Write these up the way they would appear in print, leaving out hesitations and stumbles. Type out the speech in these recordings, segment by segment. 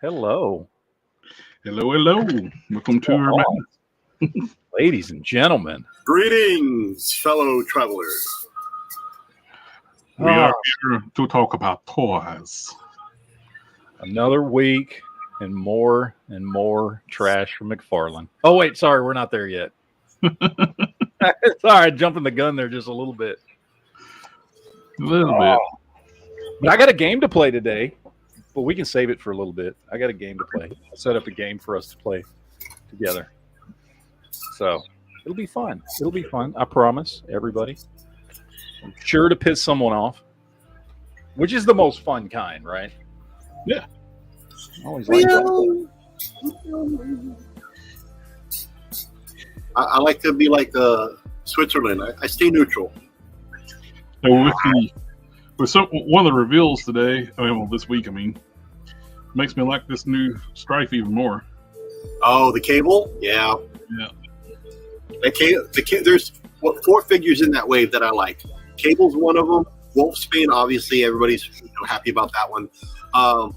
Hello. Hello. Welcome to our ladies and gentlemen. Greetings, fellow travelers. We are here to talk about toys. Another week and more trash from McFarlane. Oh, wait, sorry, we're not there yet. Sorry, jumping the gun there just a little bit. A little bit. But I got a game to play today, but we can save it for a little bit. I got a game to play. I set up a game for us to play together. So it'll be fun. It'll be fun. I promise everybody. I'm sure to piss someone off, which is the most fun kind, right? Yeah. I always like that. I like to be like Switzerland. I stay neutral. So with one of the reveals today, this week, makes me like this new Strife even more. Oh, the cable? Yeah. Yeah. There's 4 figures in that wave that I like. Cable's one of them. Wolfsbane, obviously, everybody's happy about that one. Kazar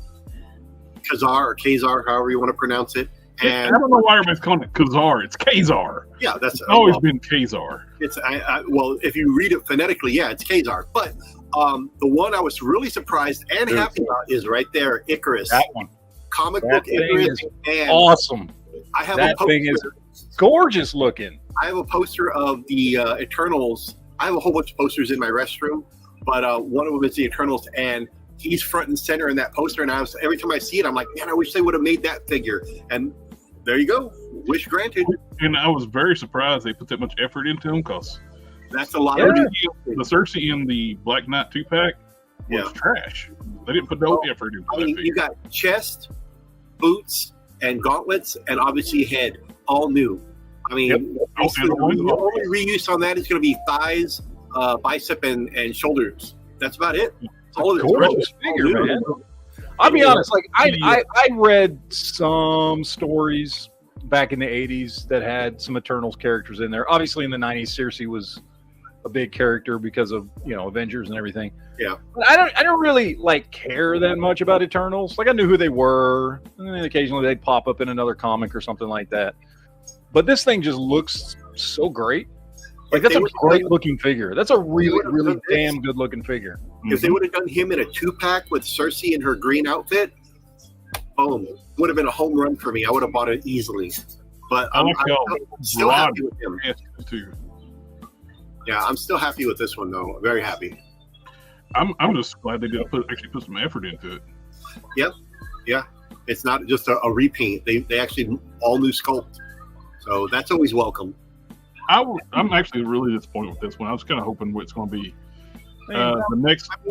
or Kazar, however you want to pronounce it. And I don't know why everybody's calling it Kazar. It's Kazar. Yeah, that's always been Kazar. It's well, if you read it phonetically, yeah, it's Kazar. But the one I was really surprised and happy about is right there, Icarus. That one. Comic book Icarus. And awesome. I have that thing is gorgeous looking. I have a poster of the Eternals. I have a whole bunch of posters in my restroom, but one of them is the Eternals, and he's front and center in that poster. And every time I see it, I'm like, man, I wish they would have made that figure. And there you go. Wish granted. And I was very surprised they put that much effort into him because that's a lot. The Cersei in the Black Knight 2-pack was trash. They didn't put no effort into that figure. You got chest, boots, and gauntlets, and obviously head, all new. The only reuse on that is going to be thighs, bicep, and shoulders. That's about it. That's all gorgeous figure, man. I'll be honest. Like I read some stories back in the '80s that had some Eternals characters in there. Obviously, in the '90s, Cersei was a big character because of Avengers and everything. Yeah, but I don't really care that much about Eternals. Like I knew who they were, and then occasionally they'd pop up in another comic or something like that. But this thing just looks so great. Like that's a great looking figure. That's a really damn good looking figure. If they would have done him in a 2-pack with Cersei in her green outfit, boom, would have been a home run for me. I would have bought it easily. But I'm still happy with him. Yeah, I'm still happy with this one though. Very happy. I'm just glad they did actually put some effort into it. Yep. Yeah. It's not just a repaint. They actually all new sculpt. So that's always welcome. I'm actually really disappointed with this one. I was kind of hoping what it's going to be. The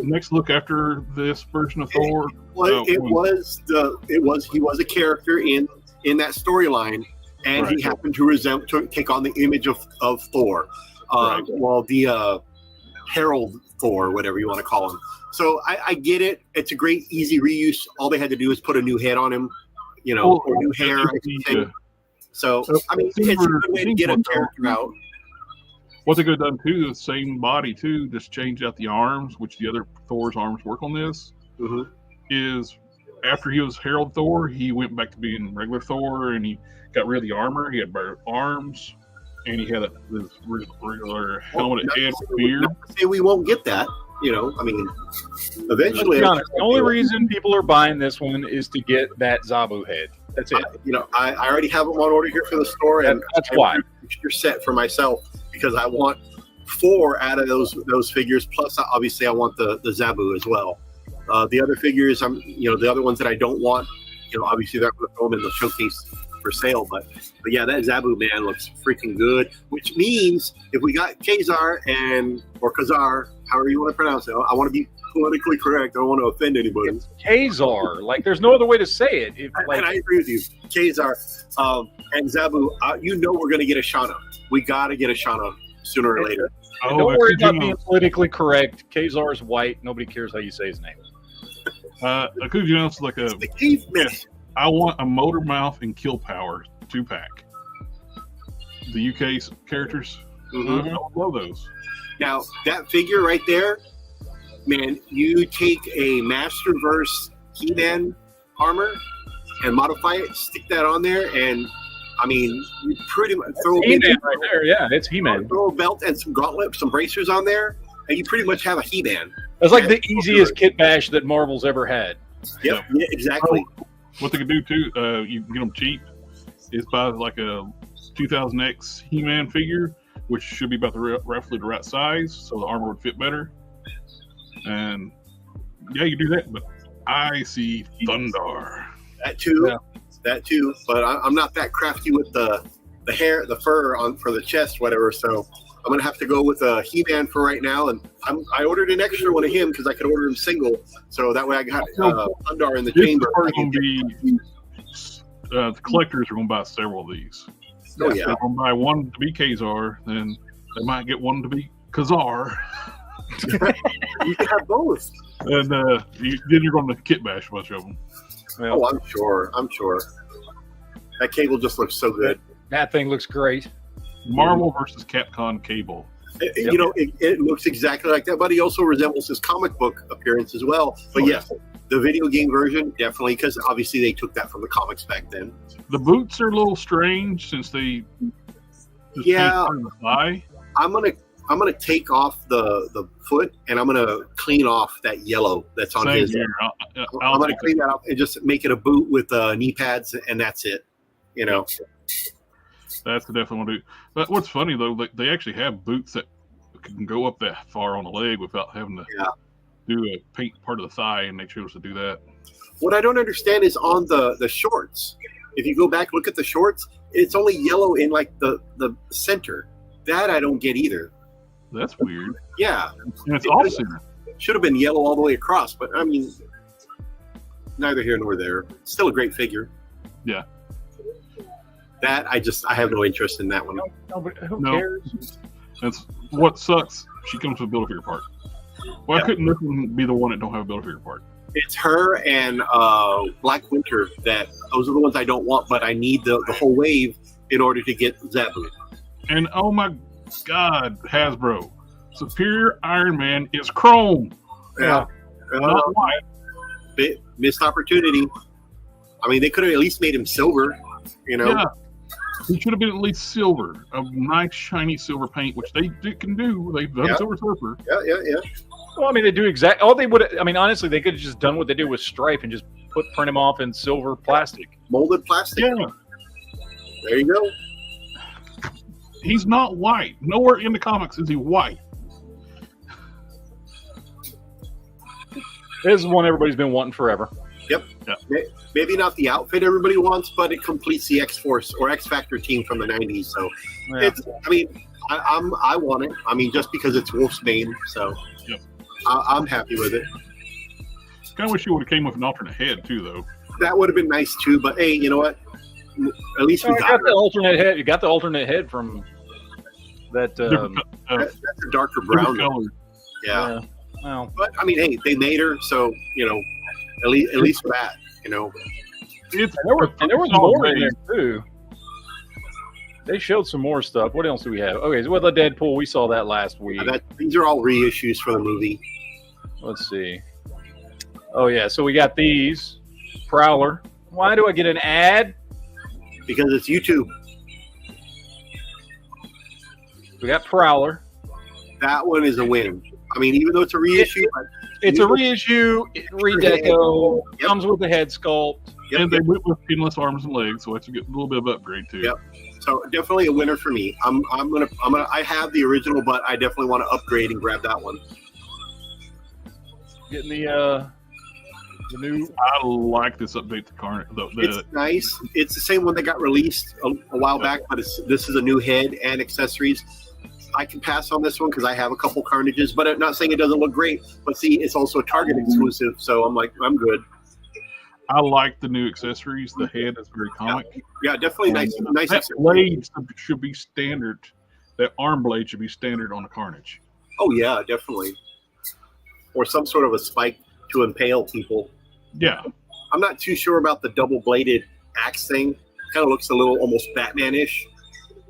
next look after this version of Thor. He was a character in that storyline, and he happened to take on the image of Thor. The Herald Thor, whatever you want to call him. So I get it. It's a great, easy reuse. All they had to do is put a new head on him, or new hair. So, it's a good way to get a character out. What they could have done, too, the same body, too, just change out the arms, which the other Thor's arms work on this, is after he was Herald Thor, he went back to being regular Thor, and he got rid of the armor. He had better arms, and he had this regular helmet head with beard. Say we won't get that. Eventually. The only reason people are buying this one is to get that Zabu head. That's it. I already have them on order here for the store, and that's why you're set for myself because I want 4 out of those figures. Plus, obviously, I want the Zabu as well. The other figures, the other ones that I don't want, obviously they're going to throw them in the showcase for sale. But yeah, that Zabu man looks freaking good. Which means if we got Kazar or Kazar, however you want to pronounce it, I want to be politically correct. I don't want to offend anybody. It's Kazar. There's no other way to say it. And I agree with you. Kazar and Zabu, we're going to get a Shauna. We got to get a Shauna sooner or later. Don't worry about being politically correct. Kazar is white. Nobody cares how you say his name. Akuju's like a... The caveman. I want a Motor Mouth and Kill Power 2-pack. The UK characters. I love those. Now, that figure right there, man, you take a Masterverse He-Man armor, and modify it, stick that on there, and I mean, you pretty much throw He-Man right there. Yeah, it's He-Man. Throw a belt and some gauntlets, some bracers on there, and you pretty much have a He-Man. It's like the easiest kit bash that Marvel's ever had. Yep, yeah, exactly. What they could do too, you can get them cheap, is buy like a 2000X He-Man figure, which should be about roughly the right size, so the armor would fit better. And yeah, you do that, but I see Thundar. That too. Yeah. That too, but I'm not that crafty with the hair, the fur on for the chest, whatever. So I'm gonna have to go with a He-Man for right now, and I ordered an extra one of him because I could order him single, so that way I got Thundar in the chamber. The collectors are gonna buy several of these. Oh If they're gonna buy one to be Kazar, then they might get one to be Kazar, You can have both. and then you're going to kit bash a bunch of them. Well, Oh, I'm sure. That cable just looks so good. that thing looks great. Marvel versus Capcom Cable. You know, it looks exactly like that, but he also resembles his comic book appearance as well. But yes, the video game version, definitely, because obviously they took that from the comics back then. The boots are a little strange since they just Yeah. paint the thigh. I'm gonna take off the foot, and I'm gonna clean off that yellow that's on Same his. here. I'm I'll gonna take clean that off and just make it a boot with knee pads, and that's it. You know. That's the definitely one to do. But what's funny though, they actually have boots that can go up that far on the leg without having to do a paint part of the thigh, and they chose to do that. What I don't understand is on the shorts. If you go back, look at the shorts. It's only yellow in like the center. That I don't get either. That's weird. Yeah, And it's off center. should have been yellow all the way across, but I mean, neither here nor there. Still a great figure. Yeah. That I have no interest in that one. No, but who No. cares? That's what sucks. She comes with a Build-A-Figure part. Why couldn't this one be the one that don't have a Build-A-Figure part? It's her and Black Winter those are the ones I don't want, but I need the whole wave in order to get Zabu. And oh my God, Hasbro, Superior Iron Man is chrome, Yeah, not white. missed opportunity. I mean, they could have at least made him silver. You know. Yeah, he should have been at least silver, a nice shiny silver paint, which they can do. They've done Silver Surfer. Yeah. Well, I mean, they do exactly. All they would. I mean, honestly, they could have just done what they did with Stripe and just print him off in silver plastic. Molded plastic. Yeah, There you go. he's not white. Nowhere in the comics is he white. This is one everybody's been wanting forever. Yep. Yeah. Maybe not the outfit everybody wants, but it completes the X-Force or X-Factor team from the 90s. So, Yeah. I mean, I want it. I mean, just because it's Wolfsbane. So, Yep. I'm happy with it. Kind of wish you would have came with an alternate head too, though. That would have been nice too. But hey, you know what? At least we You got got it. the alternate head. You got the alternate head from that. Different, That's a darker different brown. color. Yeah. Well, But I mean, hey, they made her, so you know, at least for that, you know. It's there was more in there too. They showed some more stuff. What else do we have? Okay, so with the Deadpool, we saw that last week. These are all reissues for the movie. Let's see. Oh yeah, so we got these Prowler. Why do I get an ad? Because it's YouTube. We got Prowler. That one is a win. I mean, even though it's a reissue, It's a reissue, redeco, Yep. comes with a head sculpt. and they went with pinless arms and legs, so that's a little bit of upgrade too. Yep. So definitely a winner for me. I'm gonna. I have the original, but I definitely want to upgrade and grab that one. Getting the new. I like this update to Carnage. It's nice. It's the same one that got released a while back, but this is a new head and accessories. I can pass on this one because I have a couple Carnages, but I'm not saying it doesn't look great. But see, it's also a Target exclusive, so I'm good. I like the new accessories. The head is very comic. Yeah, definitely nice. Nice. That accessories. blade should be standard. That arm blade should be standard on a Carnage. Oh yeah, definitely. Or some sort of a spike to impale people. Yeah, I'm not too sure about the double-bladed axe thing. Kind of looks a little almost Batman-ish,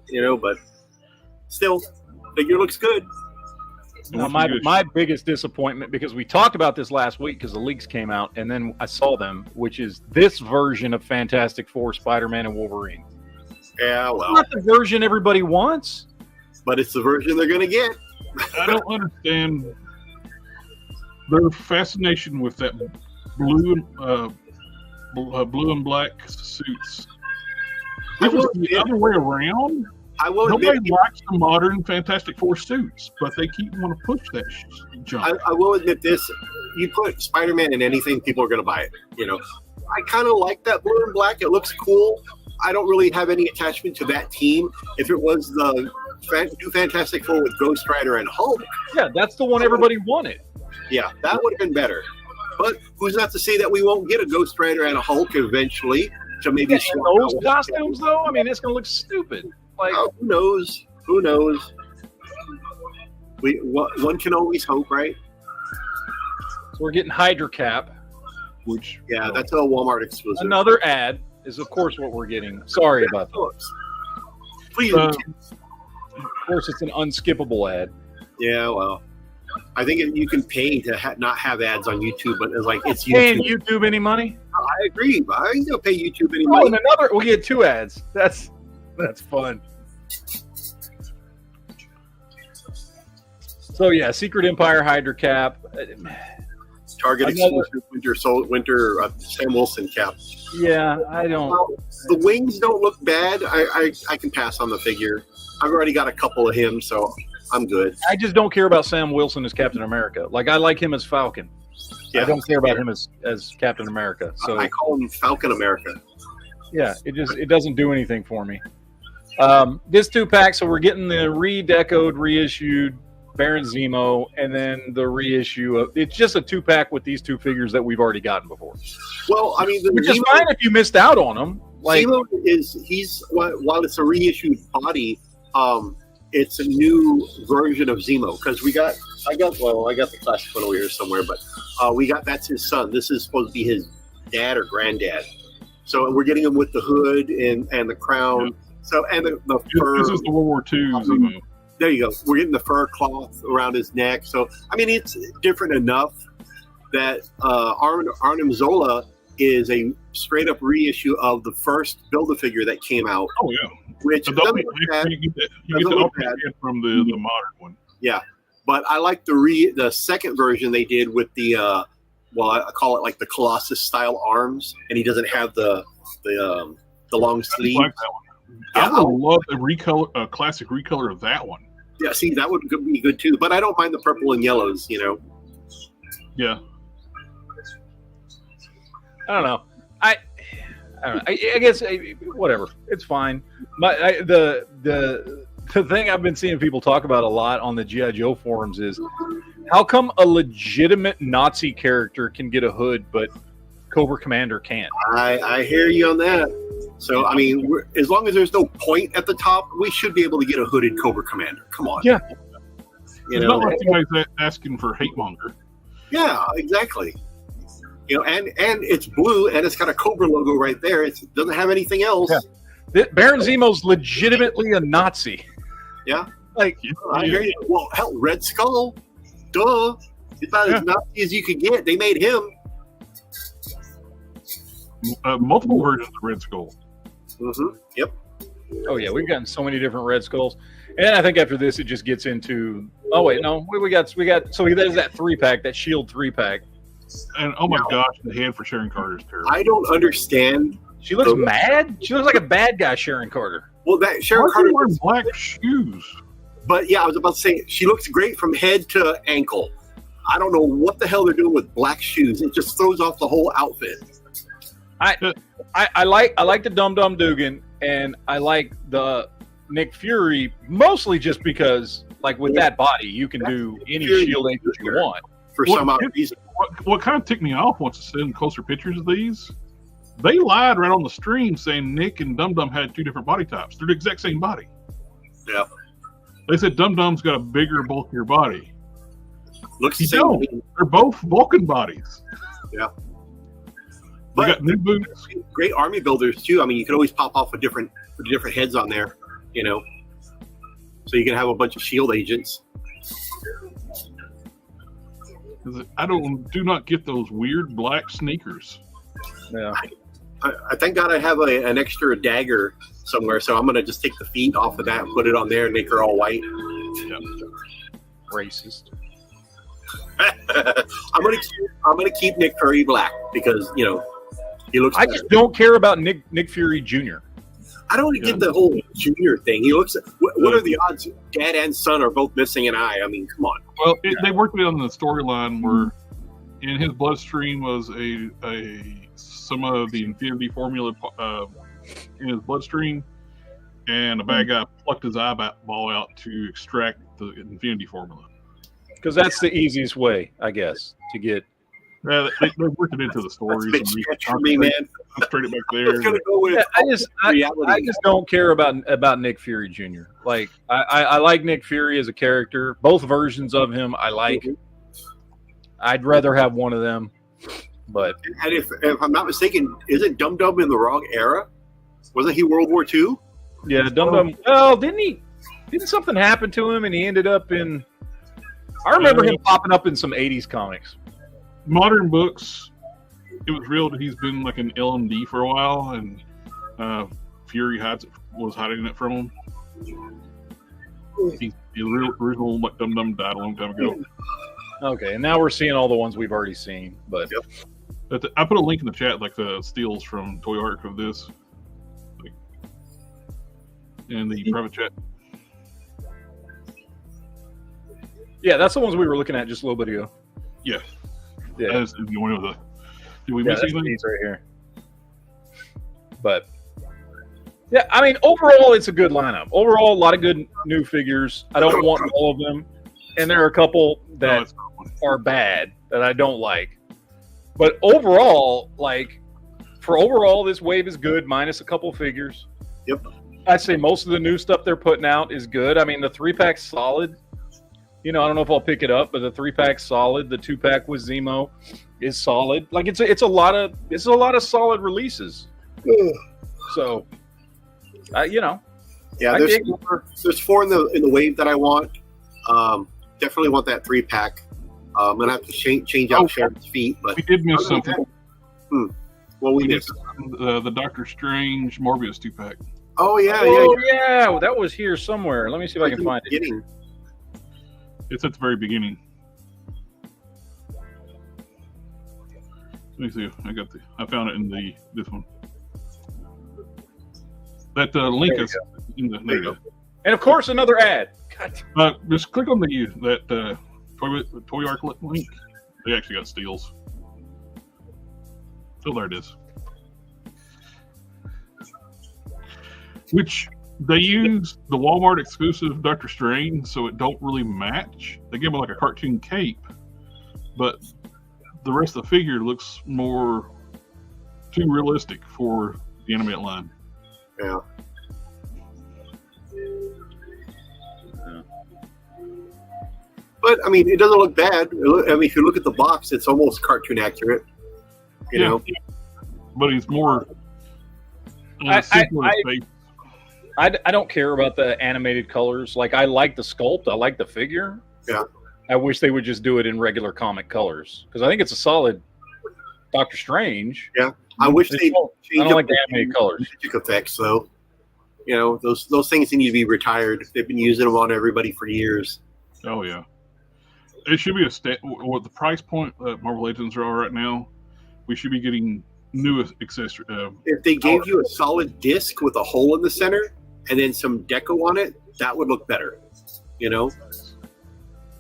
you know, but still, figure looks good. No, my biggest disappointment, because we talked about this last week because the leaks came out, and then I saw them, which is this version of Fantastic Four, Spider-Man, and Wolverine. Yeah, well, it's not the version everybody wants, but it's the version they're going to get. I don't understand their fascination with that blue and black suits. It was the other way around. Nobody likes the modern Fantastic Four suits, but they keep wanting to push that junk. I will admit this: you put Spider-Man in anything, people are going to buy it. You know, I kind of like that blue and black. It looks cool. I don't really have any attachment to that team. If it was the new Fantastic Four with Ghost Rider and Hulk, yeah, that's the one everybody wanted. Yeah, that would have been better. But who's not to say that we won't get a Ghost Rider and a Hulk eventually? To maybe those costumes, though. I mean, it's going to look stupid. Like, who knows? Who knows? One can always hope, right? So we're getting Hydra Cap, which that's a Walmart exclusive. Another ad is, of course, what we're getting. Sorry about that. Please. Of course, it's an unskippable ad. Yeah, well, I think you can pay to not have ads on YouTube, but it's like it's paying YouTube any money? I agree, but I ain't gonna pay YouTube any money. And another, we get 2 ads. That's fun. So yeah, Secret Empire Hydra Cap, Target exclusive winter Sam Wilson cap. Yeah, I don't. The wings don't look bad. I can pass on the figure. I've already got a couple of him, so I'm good. I just don't care about Sam Wilson as Captain America. Like, I like him as Falcon. Yeah, I don't care about him as Captain America. So I call him Falcon America. Yeah, it doesn't do anything for me. This 2-pack, so we're getting the redecoed, reissued Baron Zemo, and then the reissue of, it's just a 2-pack with these 2 figures that we've already gotten before. Well, I mean, which is fine if you missed out on them. Like, Zemo he's while it's a reissued body, it's a new version of Zemo because I got the classic one over here somewhere, but that's his son. This is supposed to be his dad or granddad. So we're getting him with the hood and the crown. Yeah. So and the fur. This is the World War II Zemo. There you go. We're getting the fur cloth around his neck. So I mean, it's different enough that Arnim Zola is a straight up reissue of the first Build-A-Figure that came out. Oh yeah, which you get the upgrade from the modern one. Yeah, but I like the second version they did with the I call it like the Colossus style arms, and he doesn't have the long sleeves. Like that one. I would love a classic recolor of that one. Yeah, see, that would be good too. But I don't mind the purple and yellows, you know. Yeah. I don't know. I don't know. I guess whatever. It's fine. The thing I've been seeing people talk about a lot on the G.I. Joe forums is how come a legitimate Nazi character can get a hood, but Cobra Commander can't? I hear you on that. So, I mean, as long as there's no point at the top, we should be able to get a hooded Cobra Commander. Come on. Yeah. It's not like you guys asking for hate monger. Yeah, exactly. You know, and it's blue, and it's got a Cobra logo right there. It doesn't have anything else. Yeah. Baron Zemo's legitimately a Nazi. Yeah. Like, I hear you. Well, hell, Red Skull. Duh. It's about as Nazi as you could get. They made him. Multiple versions of Red Skull. Mm-hmm. Yep. Oh yeah, we've gotten so many different Red Skulls, and I think after this it just gets into. Oh wait, no, we got. So there's that 3-pack, that Shield 3-pack, and oh my gosh, the head for Sharon Carter is terrible. I don't understand. She looks mad. She looks like a bad guy, Sharon Carter. Well, that Sharon Carter wears black shoes. But yeah, I was about to say she looks great from head to ankle. I don't know what the hell they're doing with black shoes. It just throws off the whole outfit. I like the Dum Dum Dugan, and I like the Nick Fury mostly just because, like, with that body, you can do any Shield agent you want. For some odd reason. What kind of ticked me off once I sent closer pictures of these, they lied right on the stream saying Nick and Dum Dum had 2 different body types. They're the exact same body. Yeah. They said Dum Dum's got a bigger, bulkier body. Looks the same. They're both Vulcan bodies. Yeah. They got new boots. Great army builders too. I mean, you could always pop off with different heads on there, you know. So you can have a bunch of Shield agents. I do not get those weird black sneakers. Yeah. I thank God I have an extra dagger somewhere, so I'm gonna just take the feet off of that and put it on there and make her all white. Yeah. Racist. I'm gonna keep Nick Fury black because he looks. I just don't care about Nick Fury Jr. I don't get the whole junior thing. He looks. What are the odds? Dad and son are both missing an eye. I mean, come on. Well, they worked it on the storyline where in his bloodstream was some of the Infinity Formula in his bloodstream, and a bad guy plucked his eyeball out to extract the Infinity Formula. Because that's the easiest way, I guess, to get. Yeah, they worked it into the stories. That's a big stretch for me, man. Straight it back I'm there. gonna go with I just don't care about Nick Fury Jr. Like I like Nick Fury as a character. Both versions of him I like. I'd rather have one of them, but and if I'm not mistaken, isn't Dum Dum in the wrong era? Wasn't he World War II? yeah, Dum Dum. Well, didn't something happen to him and he ended up in? I remember him popping up in some '80s comics. Modern books, it was real that he's been like an LMD for a while, and Fury was hiding it from him. The original Dum Dum died a long time ago. Okay, and now we're seeing all the ones we've already seen. But I put a link in the chat, like the steals from Toy Arc of this, in the private chat. yeah, that's the ones we were looking at just a little bit ago. Yeah. Yeah, Did we miss that's anything? these right here. But yeah, I mean, overall, it's a good lineup. Overall, a lot of good new figures. I don't want all of them, and there are a couple that are bad that I don't like. But overall, this wave is good, minus a couple figures. Yep. I'd say most of the new stuff they're putting out is good. I mean, the 3-pack's solid. I don't know if I'll pick it up, but the 3-pack's solid. The 2-pack with Zemo is solid. Like it's a lot of solid releases. So, yeah, there's 4 in the wave that I want. Definitely want that 3-pack. I'm gonna have to change out Sharon's feet, but we did miss something. Well, we missed the Doctor Strange Morbius 2-pack. Oh yeah. Well, that was here somewhere. Let me see if I can find it. It's at the very beginning. Let me see. I found it in this one. That link is in the. There you go. And of course, another ad. Just click on that Toy Arc link. They actually got steals. Oh, there it is. Which they use the Walmart exclusive Doctor Strange, so it don't really match. They give him like a cartoon cape, but the rest of the figure looks more too realistic for the animated line. Yeah. But I mean, it doesn't look bad. I mean, if you look at the box, it's almost cartoon accurate. You know. But he's more. I don't care about the animated colors. Like, I like the sculpt. I like the figure. Yeah. I wish they would just do it in regular comic colors because I think it's a solid Doctor Strange. Yeah. I wish they I don't like the animated colors. Magic effects, though. Those things need to be retired. They've been using them on everybody for years. Oh yeah. It should be what the price point that Marvel Legends are right now. We should be getting new accessory. If they gave you a solid disc with a hole in the center and then some deco on it, that would look better. The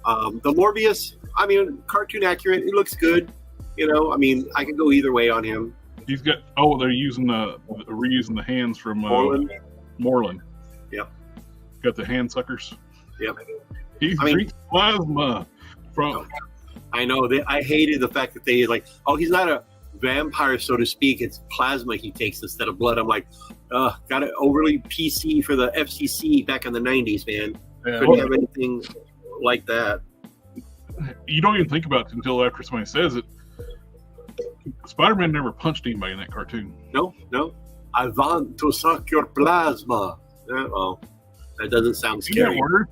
Morbius, I mean, cartoon accurate. It looks good. I mean, I could go either way on him. He's got. Oh, they're reusing the hands from Moreland. Yep. Got the hand suckers. Yep. He drinks plasma from. I know. I hated the fact that they he's not a vampire, so to speak. It's plasma he takes instead of blood. I'm like, got it overly PC for the FCC back in the 90s, man. Yeah. Couldn't have anything like that. You don't even think about it until after somebody says it. Spider-Man never punched anybody in that cartoon. No. I want to suck your plasma. Oh, that doesn't sound scary. Word?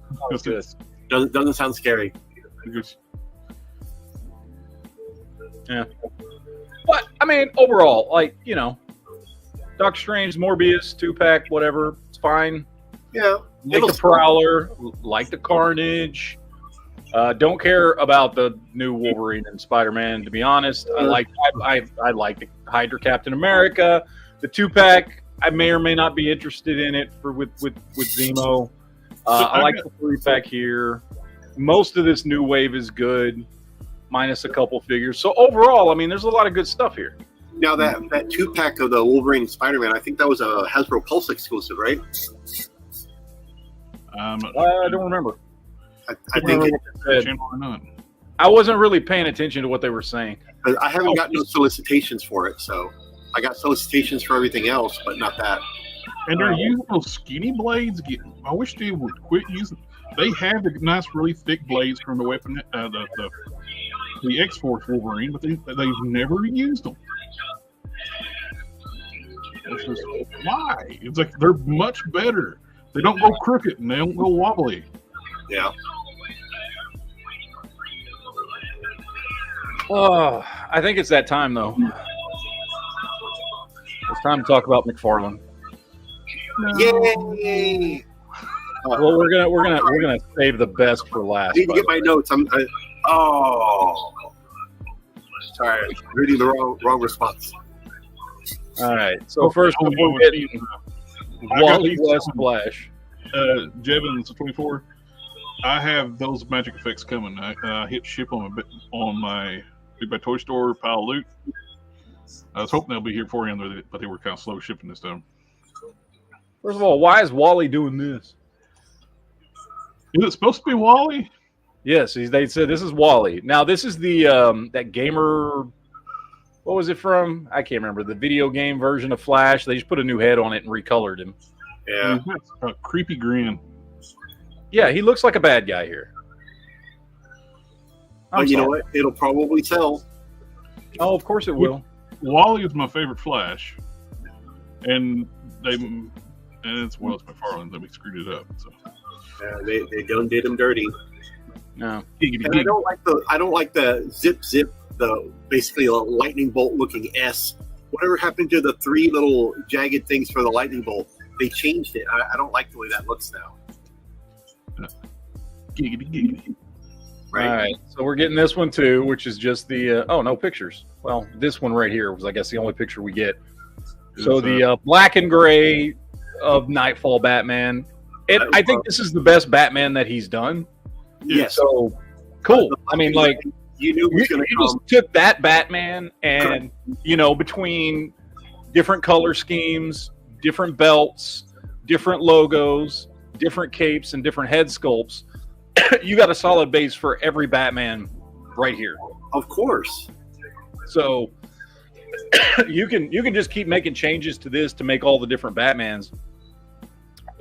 Doesn't sound scary. Yeah. But I mean, overall, like, you know, Doctor Strange, Morbius, 2-pack, whatever, it's fine. Yeah. Like the Prowler, like the Carnage. Don't care about the new Wolverine and Spider-Man, to be honest. I like the Hydra Captain America. The 2-pack, I may or may not be interested in it with Zemo. I like the 3-pack here. Most of this new wave is good, minus a couple figures. So overall, I mean, there's a lot of good stuff here. Now that 2-pack of the Wolverine Spider-Man, I think that was a Hasbro Pulse exclusive, right? I don't remember. I think I wasn't really paying attention to what they were saying. I haven't got no solicitations for it, so I got solicitations for everything else, but not that. And they're using those skinny blades. I wish they would quit using. They have the nice, really thick blades from the weapon, the X-Force Wolverine, but they've never used them. It's just, why? It's like they're much better. They don't go crooked and they don't go wobbly. Yeah. Oh, I think it's that time though. It's time to talk about McFarlane. No. Yay! Well, we're gonna save the best for last. I need to get my notes. Sorry, reading the wrong response. All right. So first, before getting Wally West Flash, Jevons 24. I have those magic effects coming. I hit ship on my Big Bad Toy Store pile of loot. I was hoping they'll be here for you, but they were kind of slow shipping this time. First of all, why is Wally doing this? Is it supposed to be Wally? Yes, they said this is Wally. Now this is the that gamer. What was it from? I can't remember. The video game version of Flash. They just put a new head on it and recolored him. Yeah, a creepy grin. Yeah, he looks like a bad guy here. But you know what? It'll probably sell. Oh, of course it will. Wally is my favorite Flash, and it's McFarlane that we screwed it up. So they done did him dirty. No, and I don't like the zip, the basically a lightning bolt looking S. Whatever happened to the 3 little jagged things for the lightning bolt? They changed it. I don't like the way that looks now. Giggity. Right. All right, so we're getting this one too, which is just the no pictures. Well, this one right here was, I guess, the only picture we get. So the black and gray of Nightfall Batman. I think this is the best Batman that he's done. Yes. So cool. I mean, like you knew it was going to come. Just took that Batman and between different color schemes, different belts, different logos, different capes, and different head sculpts. You got a solid base for every Batman right here. Of course. So you can just keep making changes to this to make all the different Batmans.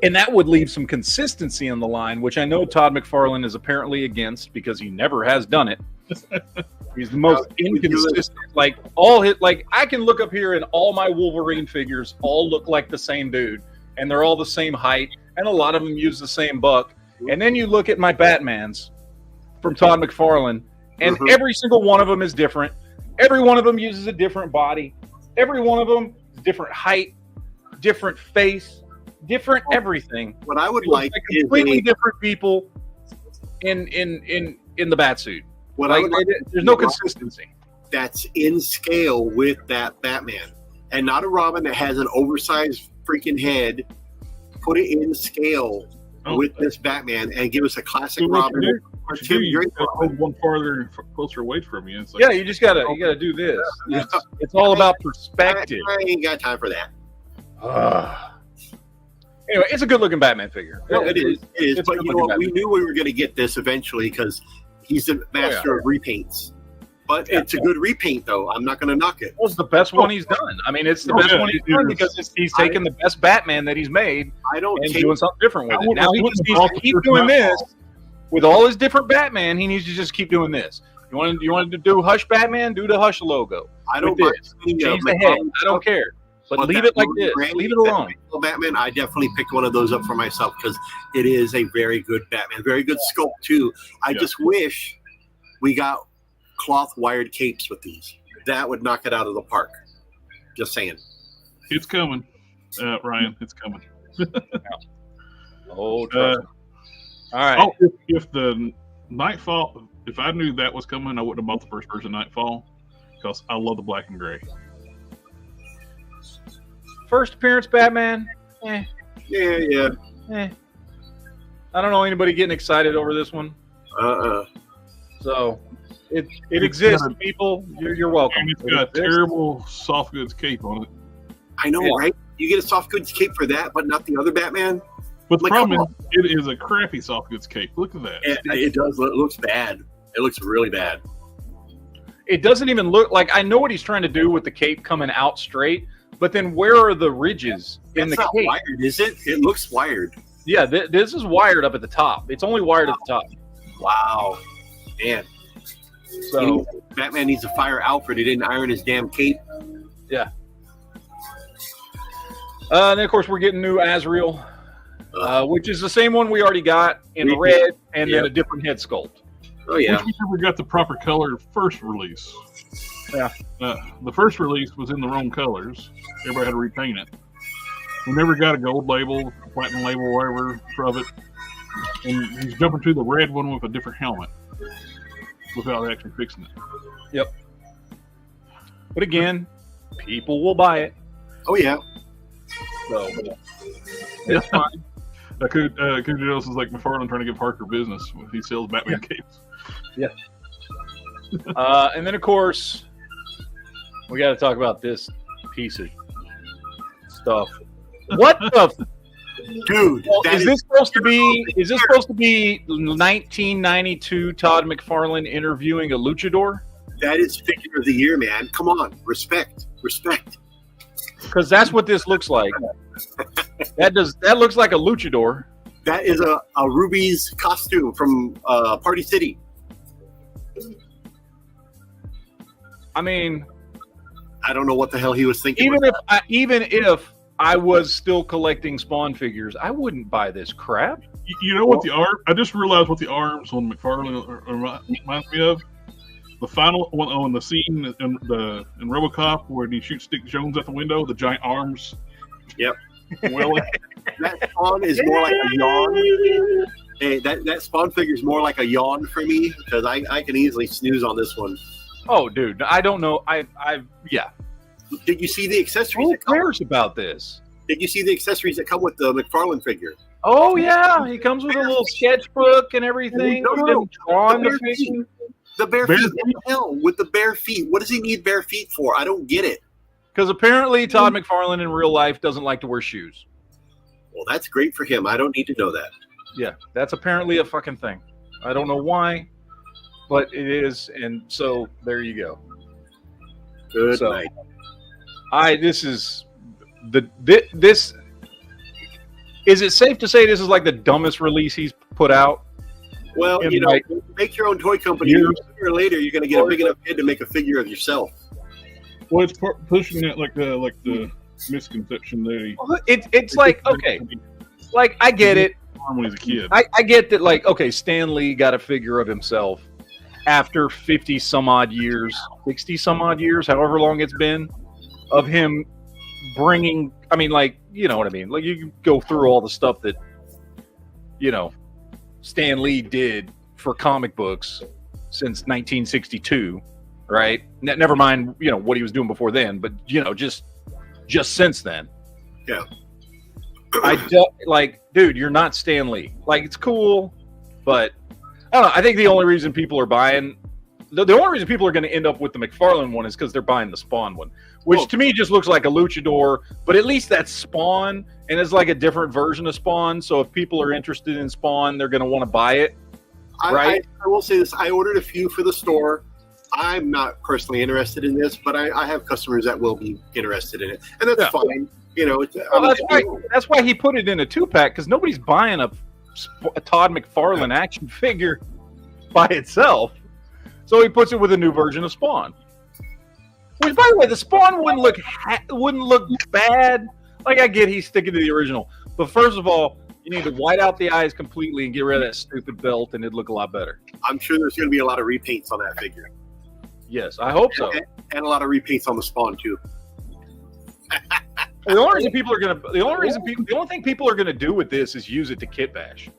And that would leave some consistency in the line, which I know Todd McFarlane is apparently against because he never has done it. He's the most inconsistent. Like I can look up here and all my Wolverine figures all look like the same dude, and they're all the same height, and a lot of them use the same buck. And then you look at my Batmans from Todd McFarlane, and every single one of them is different. Every one of them uses a different body. Every one of them is different height, different face, different everything. What I would like is completely different people in the Batsuit. There's no consistency. That's in scale with that Batman, and not a Robin that has an oversized freaking head. Put it in scale with this Batman and give us a classic Robin. Or Tim Drake. One closer away from you. It's like, yeah, you just gotta do this. It's all about perspective. I ain't got time for that. Anyway, it's a good looking Batman figure. No, it is. But you know what? We knew we were going to get this eventually because he's the master of repaints. But it's a good repaint, though. I'm not going to knock it. It's the best one he's done. I mean, it's the best one he's done because he's taken the best Batman that he's made and doing something different with it. Now he just needs to keep doing this with all his different Batman. He needs to just keep doing this. You wanted to do Hush Batman? Do the Hush logo. I don't mind. Change the head. I don't care. But leave it like this. Leave it alone. Batman, I definitely picked one of those up for myself because it is a very good Batman. Very good sculpt, too. I just wish we got cloth wired capes with these. That would knock it out of the park. Just saying. It's coming, Ryan. It's coming. Oh, trust me. All right. Oh, if the Nightfall, if I knew that was coming, I wouldn't have bought the first version Nightfall because I love the black and gray. First appearance Batman. Yeah. I don't know anybody getting excited over this one. So it exists, people. You're welcome. And it's got a terrible soft goods cape on it. I know, right? You get a soft goods cape for that, but not the other Batman. But the problem is, it is a crappy soft goods cape. Look at that. It does. It looks bad. It looks really bad. It doesn't even look like, I know what he's trying to do with the cape coming out straight, but then where are the ridges in the not cape? Wired, is it? It looks wired. Yeah, this is wired up at the top. It's only wired at the top. Wow, man. So Batman needs to fire Alfred. He didn't iron his damn cape. Yeah. And then of course we're getting new Azrael, which is the same one we already got in red, and then a different head sculpt. Oh yeah. Which we never got the proper color first release. Yeah. The first release was in the wrong colors. Everybody had to repaint it. We never got a gold label, platinum label, whatever, of it. And he's jumping to the red one with a different helmet without actually fixing it. Yep. But again, people will buy it. Oh yeah. So it's fine. Kudos is like McFarlane trying to get Parker business when he sells Batman capes. Yeah. And then of course we got to talk about this piece of stuff. What the dude? Is this supposed to be? Is this supposed to be 1992 Todd McFarlane interviewing a luchador? That is figure of the year, man. Come on, respect. Because that's what this looks like. That looks like a luchador. That is a Ruby's costume from Party City. I mean, I don't know what the hell he was thinking. Even if I was still collecting Spawn figures, I wouldn't buy this crap. You know what the arm? I just realized what the arms on McFarlane reminds me of. The final one on the scene in RoboCop where he shoots Dick Jones out the window, the giant arms. Yep. Well, that Spawn is more like a yawn. Hey, that Spawn figure is more like a yawn for me because I can easily snooze on this one. Oh, dude, I don't know. Yeah. Did you see the accessories? Who cares about this? Did you see the accessories that come with the McFarlane figure? Oh yeah, he comes with a little sketchbook and everything. No. Drawing the figure. The bare feet. What the hell with the bare feet? What does he need bare feet for? I don't get it. Because apparently Todd McFarlane in real life doesn't like to wear shoes. Well, that's great for him. I don't need to know that. Yeah, that's apparently a fucking thing. I don't know why, but it is, and so there you go. Good night. This is this. Is it safe to say this is like the dumbest release he's put out? Well, you know, make your own toy company. Sooner or later, you're going to get a big enough head to make a figure of yourself. Well, it's pushing it like the misconception that it's like, okay, like I get it. When he was a kid, I get that. Like, okay, Stan Lee got a figure of himself after 50 some odd years, 60 some odd years, however long it's been, of him bringing. I mean, like, you know what I mean. Like, you go through all the stuff that, you know, Stan Lee did for comic books since 1962, right? Never mind, you know, what he was doing before then, but, you know, just since then. Yeah. Like, dude, you're not Stan Lee. Like, it's cool, but I don't know. I think the only reason people are buying, the only reason people are going to end up with the McFarlane one is because they're buying the Spawn one, which to me just looks like a luchador, but at least that's Spawn, and it's like a different version of Spawn. So if people are interested in Spawn, they're going to want to buy it, right? I will say this. I ordered a few for the store. I'm not personally interested in this, but I have customers that will be interested in it, and that's fine. You know, that's why he put it in a 2-pack, because nobody's buying a Todd McFarlane action figure by itself. So he puts it with a new version of Spawn. Which, by the way, the Spawn wouldn't look bad. Like, I get he's sticking to the original, but first of all, you need to white out the eyes completely and get rid of that stupid belt, and it'd look a lot better. I'm sure there's going to be a lot of repaints on that figure. Yes, I hope so. And a lot of repaints on the Spawn too. The only thing people are gonna do with this is use it to kit bash.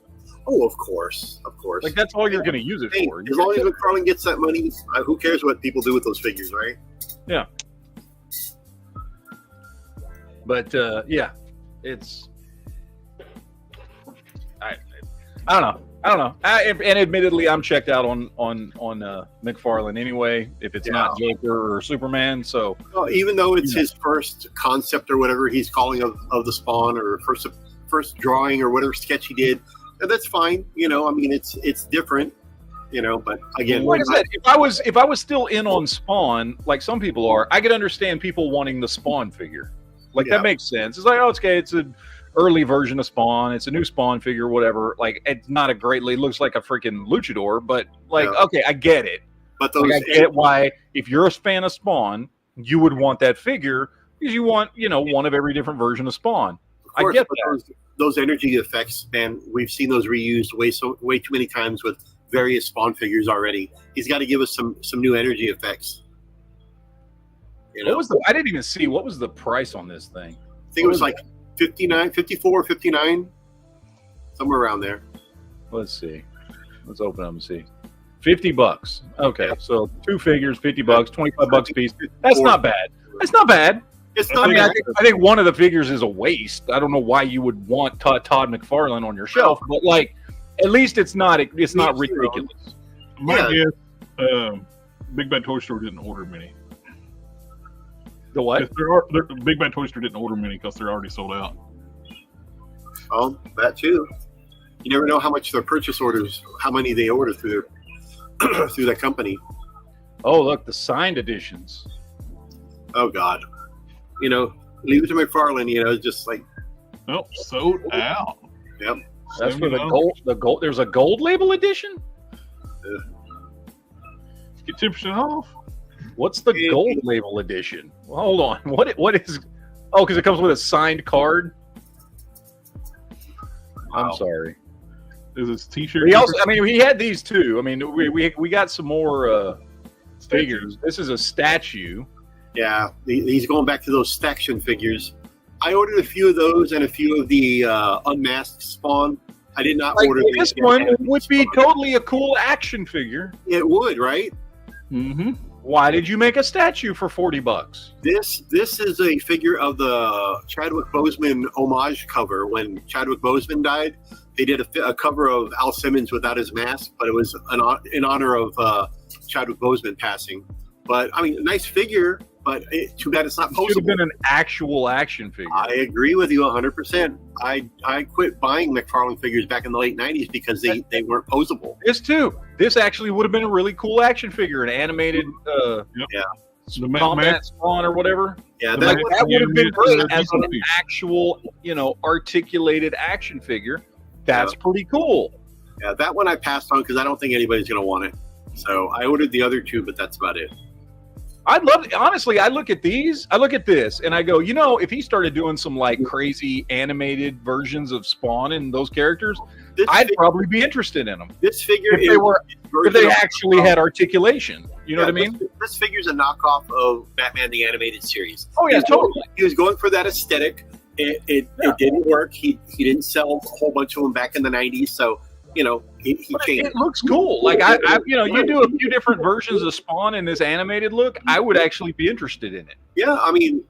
Oh, of course. Like that's all you're gonna use it for. As long as McFarlane gets that money, who cares what people do with those figures, right? Yeah. But yeah, it's. I don't know. And admittedly, I'm checked out on McFarlane anyway. If it's not Joker or Superman, so even though it's his first concept or whatever he's calling of the Spawn, or first drawing or whatever sketch he did, that's fine. You know, I mean, it's different. You know, but again, like I said, if I was still in on Spawn, like some people are, I could understand people wanting the Spawn figure. Like that makes sense. It's like, oh, it's okay. It's an early version of Spawn. It's a new Spawn figure, whatever. Like, it's not a greatly looks like a freaking luchador, but like, okay, I get it. But those, like, I get why, if you're a fan of Spawn, you would want that figure because you want, one of every different version of Spawn. Of course, I get that. Those energy effects, man, we've seen those reused way too many times with various Spawn figures already. He's got to give us some new energy effects. You know? I didn't even see what was the price on this thing. I think it was like 54, 59, somewhere around there. Let's see. Let's open up and see. $50. Okay, so two figures, $50, $25 a piece. That's not bad. That's not bad. It's not. I think one of the figures is a waste. I don't know why you would want Todd McFarlane on your shelf, but like, at least it's not ridiculous. My guess, Big Bad Toy Store didn't order many. The what? Big Bad Toy Store didn't order many because they're already sold out. Oh, that too. You never know how much their purchase orders, how many they order through their through that company. Oh, look, the signed editions. Oh God, leave it to McFarlane. Just like sold out. Yep. That's for the gold. The gold. There's a gold label edition. Get 10% off. What's the gold label edition? Well, hold on. What is? Oh, because it comes with a signed card. Wow. I'm sorry. Is this T-shirt? He had these too. I mean, we got some more figures. This is a statue. Yeah, he's going back to those Staction figures. I ordered a few of those and a few of the unmasked Spawn. I did not order this one. Would be totally a cool action figure. It would, right? Mm-hmm. Why did you make a statue for $40? This is a figure of the Chadwick Boseman homage cover. When Chadwick Boseman died, they did a cover of Al Simmons without his mask, but it was in honor of Chadwick Boseman passing. But I mean, a nice figure, but too bad it's not posable. It should have been an actual action figure. I agree with you 100%. I quit buying McFarlane figures back in the late 90s because they weren't posable. This too. This actually would have been a really cool action figure, an animated the combat Spawn or whatever. Yeah, that would have been great as an actual, articulated action figure. That's pretty cool. Yeah, that one I passed on because I don't think anybody's going to want it. So I ordered the other two, but that's about it. I'd love to, honestly, I look at this, and I go, if he started doing some like crazy animated versions of Spawn and those characters, I'd probably be interested in them. This figure if they actually had articulation. You know what I mean? This figure's a knockoff of Batman the Animated Series. Oh yeah, totally. He was going for that aesthetic. It didn't work. He didn't sell a whole bunch of them back in the 90s, so he changed. It looks cool. Like you do a few different versions of Spawn in this animated look, I would actually be interested in it. Yeah, I mean,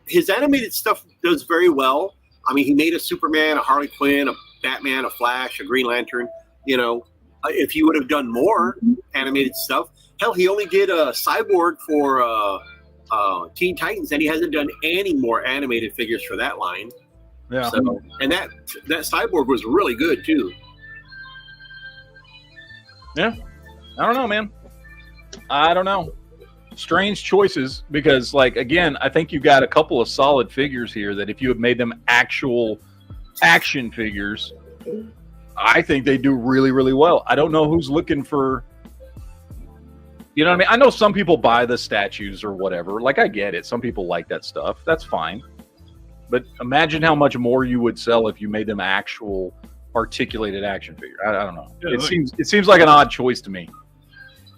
his animated stuff does very well. I mean, he made a Superman, a Harley Quinn, a Batman, a Flash, a Green Lantern. If he would have done more animated stuff, hell, he only did a Cyborg for Teen Titans, and he hasn't done any more animated figures for that line. Yeah, and that Cyborg was really good too. Yeah, I don't know, man. I don't know. Strange choices because, again, I think you've got a couple of solid figures here that if you had made them actual action figures, I think they do really, really well. I don't know who's looking for, you know what I mean? I know some people buy the statues or whatever. I get it. Some people like that stuff. That's fine. But imagine how much more you would sell if you made them actual articulated action figure. I don't know. Yeah, it seems like an odd choice to me.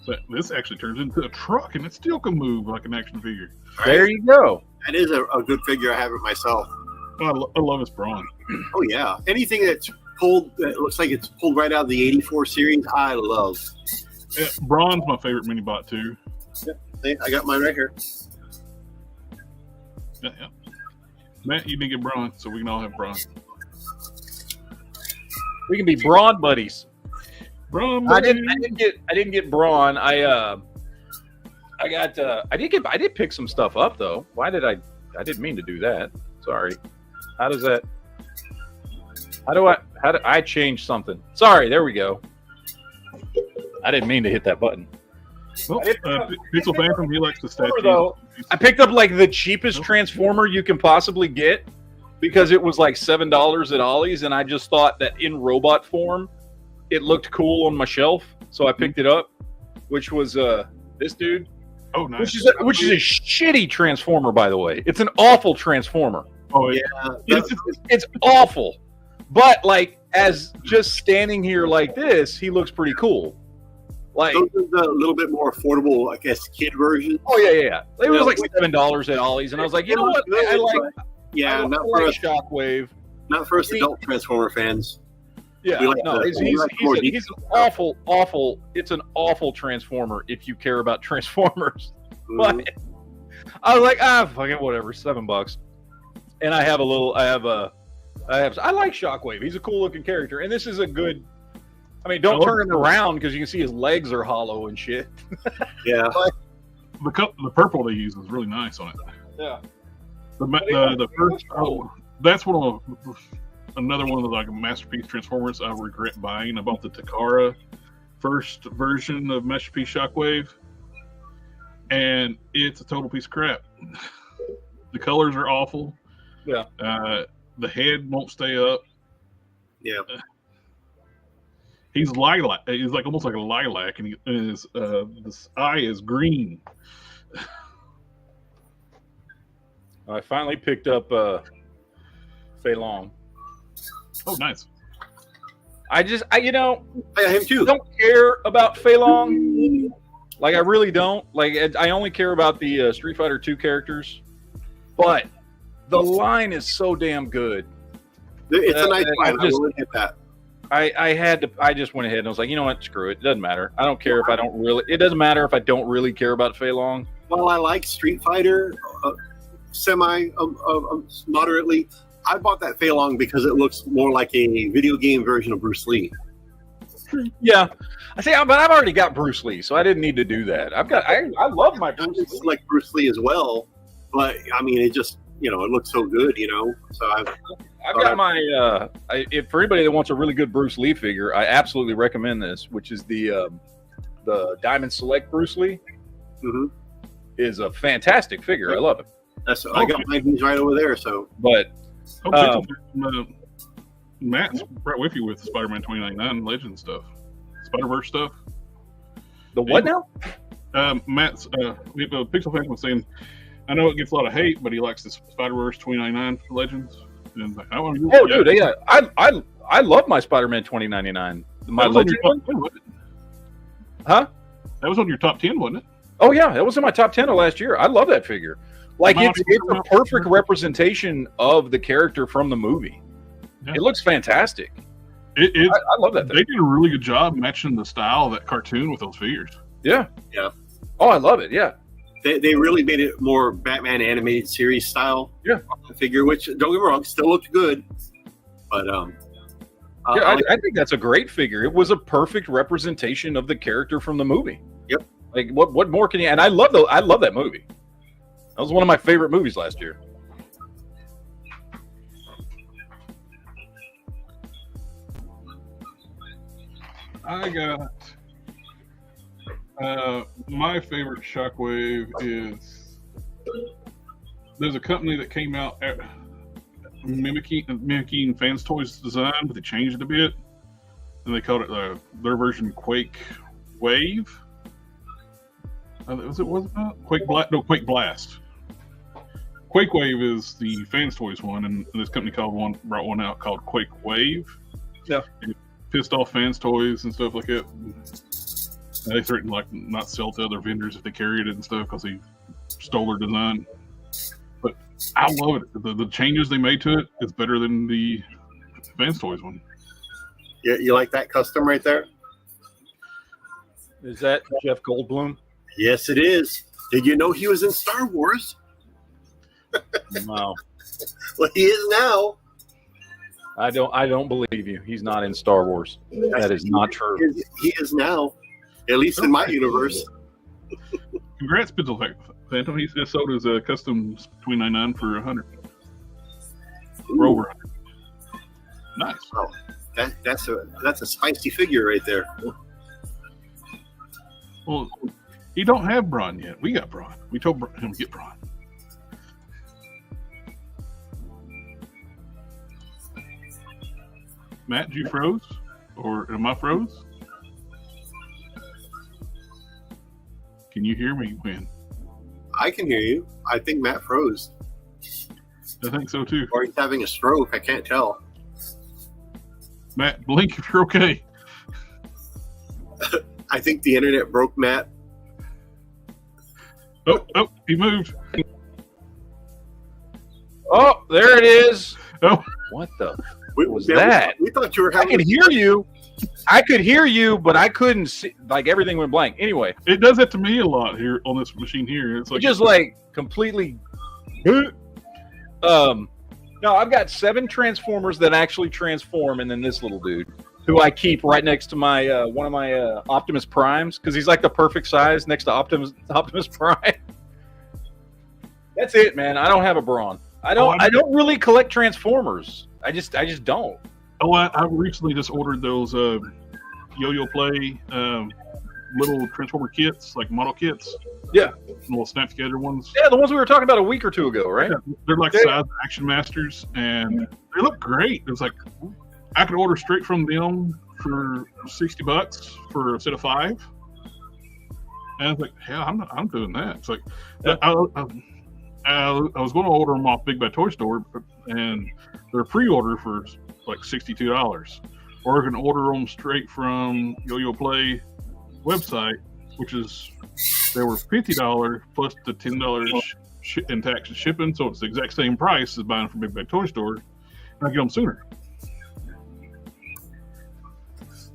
But this actually turns into a truck, and it still can move like an action figure. There you go. That is a good figure. I have it myself. I love his brawn. Oh yeah, anything that's pulled that looks like it's pulled right out of the '84 series, I love. Yeah, Braun's my favorite mini bot too. See, I got mine right here. Yeah. Matt, you didn't get Braun, so we can all have Braun. We can be Braun buddies. Braun. I didn't get Braun. I did pick some stuff up though. Why did I didn't mean to do that. Sorry. How do I change something? Sorry, there we go. I didn't mean to hit that button. Well, Pixel Phantom, he likes the statue. Though, I picked up like the cheapest Transformer you can possibly get because it was like $7 at Ollie's, and I just thought that in robot form it looked cool on my shelf, so I picked it up, which was this dude. Oh, nice. Which is a shitty Transformer, by the way. It's an awful Transformer. Oh yeah, it's awful. But like, as just standing here like this, he looks pretty cool. Like, those are the little bit more affordable, I guess, kid version. Oh yeah. It was like $7 at Ollie's, and I was like, you know what? I like Shockwave. Not for us adult Transformer fans. Yeah, he's an awful. It's an awful Transformer if you care about Transformers. Mm-hmm. But I was like, fuck it, whatever, $7. And I like Shockwave. He's a cool looking character, and this is a good. I mean, don't turn him around because you can see his legs are hollow and shit. Yeah, the purple they use is really nice on it. Yeah, the first that's another one of the like masterpiece Transformers I regret buying. I bought the Takara first version of Masterpiece Shockwave, and it's a total piece of crap. The colors are awful. Yeah. The head won't stay up. Yeah. He's lilac. He's like almost like a lilac, and his eye is green. I finally picked up Fei Long. Oh, nice. I him too. Don't care about Fei Long. Like, I really don't. Like, I only care about the Street Fighter 2 characters. But the line is so damn good. It's a nice line. I will admit that. I just went ahead and I was like, you know what? Screw it. It doesn't matter. I don't care if I don't really. It doesn't matter if I don't really care about Fei Long. Well, I like Street Fighter moderately. I bought that Fei Long because it looks more like a video game version of Bruce Lee. Yeah, I say, but I've already got Bruce Lee, so I didn't need to do that. I love my Bruce Lee. Like Bruce Lee as well, but I mean, it just it looks so good, So I've got my. If for anybody that wants a really good Bruce Lee figure, I absolutely recommend this, which is the Diamond Select Bruce Lee. Mm-hmm. Is a fantastic figure. I love it. I got mine. He's right over there. So, but Matt's right with you with Spider-Man 2099 Legend stuff, Spider-Verse stuff. The what now? Matt's Pixel Fan was saying, I know it gets a lot of hate, but he likes the Spider-Verse 2099 Legends. And like, dude, yeah, I love my Spider-Man 2099. My Legend one? Huh? That was on your top 10, wasn't it? Oh yeah, that was in my top 10 of last year. I love that figure. Like, it's a perfect representation of the character from the movie. Yeah. It looks fantastic. I love that thing. They did a really good job matching the style of that cartoon with those figures. Yeah. Yeah. Oh, I love it. Yeah. They really made it more Batman animated series style. Yeah. Figure, which, don't get me wrong, still looked good. But I think that's a great figure. It was a perfect representation of the character from the movie. Yep. Like, what more can you? And I love that movie. That was one of my favorite movies last year. I got my favorite Shockwave is there's a company that came out mimicking Fans Toys design, but they changed it a bit, and they called it their version Quake Wave. Quake Blast. Quake Wave is the Fans Toys one, and this company brought one out called Quake Wave. Yeah. And it pissed off Fans Toys and stuff like that. And they threatened like not sell to other vendors if they carried it and stuff because he stole their design. But I love it. The changes they made to it is better than the Vans Toys one. Yeah, you like that custom right there? Is that Jeff Goldblum? Yes, it is. Did you know he was in Star Wars? Wow. Well, he is now. I don't believe you. He's not in Star Wars. That is not true. He is now, at least in my universe. Congrats, Pixel Phantom. He just sold his custom $29.99 for $100. For over $100. Nice. Oh, that's a spicy figure right there. Well, he don't have Braun yet. We got Braun. We told him to get Braun. Matt, you froze? Or am I froze? Can you hear me, Quinn? I can hear you. I think Matt froze. I think so too. Or he's having a stroke. I can't tell. Matt, blink if you're okay. I think the internet broke Matt. Oh, he moved. Oh, there it is. Oh, what the? What was that? We thought you were I having. could hear you. I could hear you, but I couldn't see. Like everything went blank. Anyway, it does that to me a lot here on this machine here. It's like just like completely. No, I've got 7 Transformers that actually transform, and then this little dude who I keep right next to my one of my Optimus Primes because he's like the perfect size next to Optimus Prime. That's it, man. I don't have a Braun. I don't really collect Transformers. I just don't. Oh, I recently just ordered those Yo-Yo Play little Transformer kits, like model kits. Yeah. Little snap together ones. Yeah, the ones we were talking about a week or two ago, right? Yeah, they're like size Action Masters, and they look great. It's like I could order straight from them for $60 for a set of 5. And I was like, hell, I'm doing that. It's like I was going to order them off Big Bad Toy Store, and they're pre-order for like $62. Or I can order them straight from Yo-Yo Play website, which is they were $50 plus the $10 in tax and shipping, so it's the exact same price as buying from Big Bad Toy Store, and I get them sooner.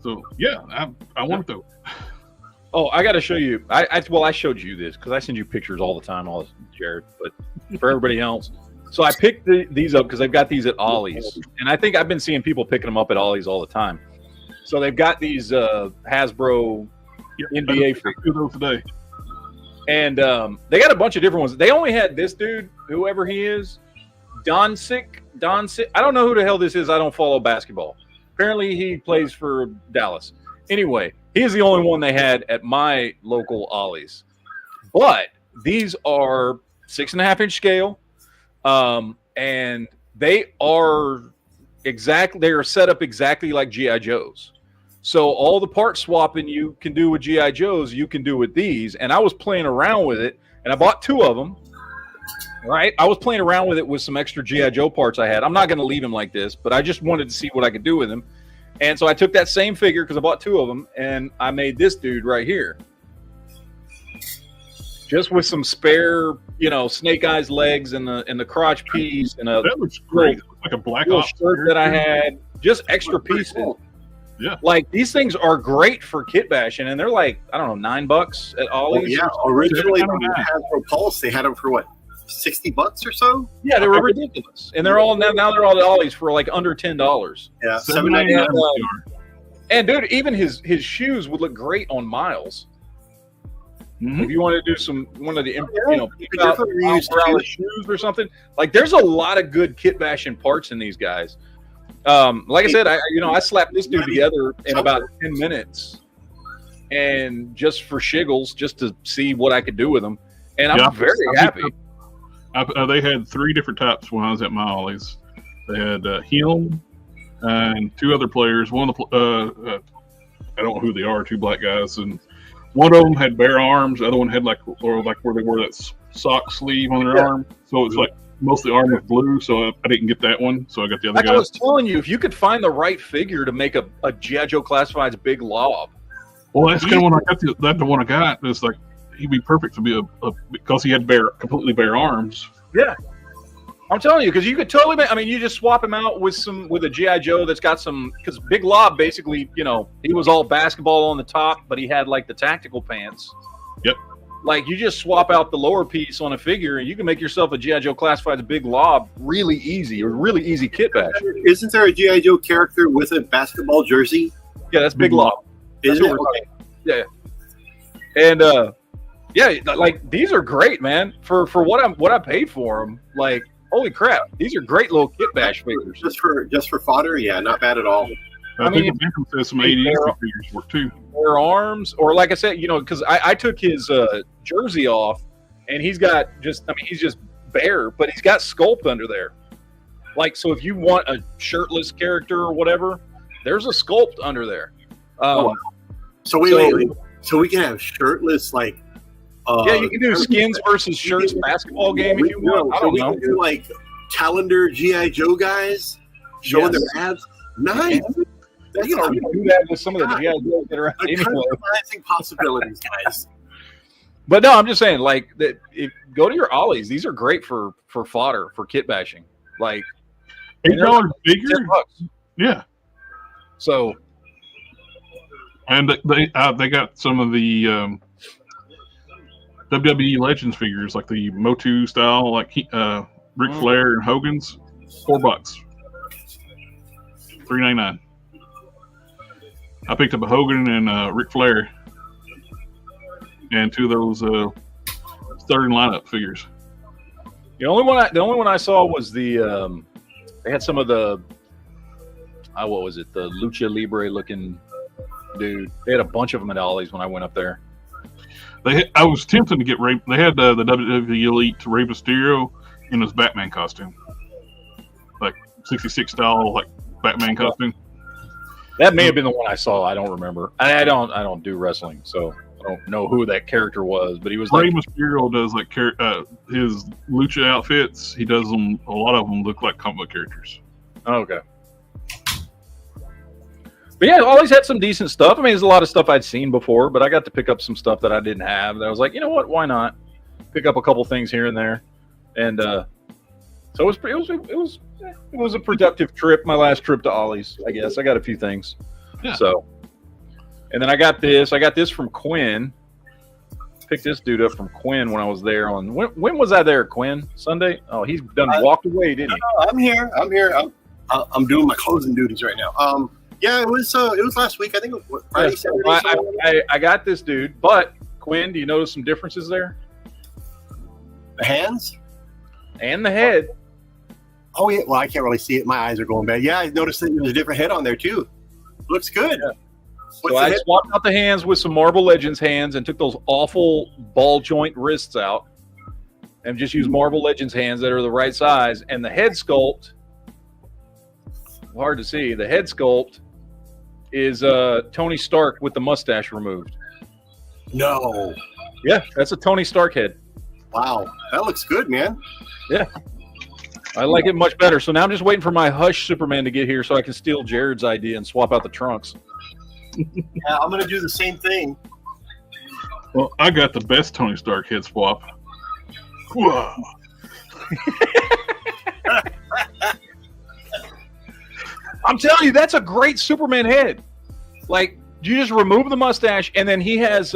So yeah, I want those. Oh, I got to show you. I showed you this because I send you pictures all the time, Jared. But for everybody else, so I picked these up because they've got these at Ollie's, and I think I've been seeing people picking them up at Ollie's all the time. So they've got these Hasbro NBA figures today, and they got a bunch of different ones. They only had this dude, whoever he is, Doncic. I don't know who the hell this is. I don't follow basketball. Apparently, he plays for Dallas. Anyway, he's the only one they had at my local Ollie's. But these are 6.5-inch scale, and they are set up exactly like G.I. Joes. So all the part swapping you can do with G.I. Joes, you can do with these. And I was playing around with it, and I bought 2 of them. Right? I was playing around with it with some extra G.I. Joe parts I had. I'm not going to leave him like this, but I just wanted to see what I could do with him. And so I took that same figure because I bought 2 of them, and I made this dude right here. Just with some spare, Snake Eyes legs and the crotch piece and that looks great. It looks like a Black Ops shirt that I had. Just extra pieces. Cool. Yeah. Like these things are great for kit bashing, and they're like, I don't know, $9 at Ollie's. Yeah, originally when you had Repulse, they had them for what, $60 or so? Yeah, they were ridiculous, and they're all now they're all at Ollie's for like under $10. Yeah, $7.99. And dude, even his shoes would look great on Miles. Mm-hmm. If you want to do one of the shoes or something, like there's a lot of good kit bashing parts in these guys. Like I said, I slapped this dude together in about 10 minutes, and just for shiggles, just to see what I could do with them, and I'm very happy. They had 3 different types when I was at my Ollie's. They had him and 2 other players. One of the I don't know who they are, 2 black guys, and one of them had bare arms. The other one had like where they wore that sock sleeve on their arm. So it's like most of the arm was blue. So I didn't get that one. So I got the other guy. I was telling you, if you could find the right figure to make a G.I. Joe Classifieds big lob, Well, that's kind of when I got the one I got. It's like he'd be perfect to be a because he had completely bare arms. Yeah, I'm telling you, because you could totally. I mean, you just swap him out with a GI Joe that's got some. Because Big Lob basically, you know, he was all basketball on the top, but he had like the tactical pants. Yep. Like you just swap out the lower piece on a figure, and you can make yourself a GI Joe classified Big Lob really easy, or really easy kit bash. Isn't there a GI Joe character with a basketball jersey? Yeah, that's Big Lob. Is it? Okay. Yeah. And yeah, like these are great, man. For what I paid for them, like holy crap, these are great little kit bash figures. Just for fodder, yeah, not bad at all. I mean, Beckham says some 80s figures work too. Their arms, or like I said, you know, because I took his jersey off, and he's got he's just bare, but he's got sculpt under there. Like, so if you want a shirtless character or whatever, there's a sculpt under there. So wait. So we can have shirtless, like. Yeah, you can do skins versus shirts basketball game if you want. I don't know. We can do like calendar GI Joe guys showing their abs. Nice. You know, we can do that with some of the GI Joes that are out anyway. Customizing possibilities, guys. But no, I'm just saying, like, that. Go to your Ollies. These are great for fodder for kit bashing. Like $8 figure. Yeah. So. And they got some of the WWE Legends figures, like the Motu style, like Ric Flair and Hogan's, $4, $3.99. I picked up a Hogan and Ric Flair, and two of those starting lineup figures. The only one I saw was the they had some of the what was it, the Lucha Libre looking dude. They had a bunch of them at Ollie's when I went up there. I was tempted to get Ray. They had the WWE Elite Rey Mysterio in his Batman costume, like 66 style, like Batman costume. That may have been the one I saw. I don't remember. I don't do wrestling, so I don't know who that character was. But he was Rey Mysterio does like his lucha outfits. He does them. A lot of them look like comic book characters. Oh, okay. But yeah, always had some decent stuff. I mean, there's a lot of stuff I'd seen before, but I got to pick up some stuff that I didn't have. That I was like, you know what? Why not pick up a couple things here and there? And so it was a productive trip. My last trip to Ollie's, I guess. I got a few things. Yeah. So, and then I got this from Quinn. Picked this dude up from Quinn when I was there on. When was I there, Quinn? Sunday? Oh, he's done walked away, didn't he? No, I'm here. I'm doing my closing duties right now. Yeah, it was last week. I think it was Friday, Saturday. I got this dude, but Quinn, do you notice some differences there? The hands and the head. Oh yeah, well I can't really see it. My eyes are going bad. Yeah, I noticed that there's a different head on there too. Looks good. Yeah. So I swapped out the hands with some Marvel Legends hands and took those awful ball joint wrists out, and just used Marvel Legends hands that are the right size. And the head sculpt, hard to see. The head sculpt is Tony Stark with the mustache removed. No. Yeah, that's a Tony Stark head. Wow, that looks good, man. Yeah. I like it much better. So now I'm just waiting for my Hush Superman to get here so I can steal Jared's idea and swap out the trunks. Yeah, I'm going to do the same thing. Well, I got the best Tony Stark head swap. Whoa. I'm telling you, that's a great Superman head. Like, you just remove the mustache, and then he has,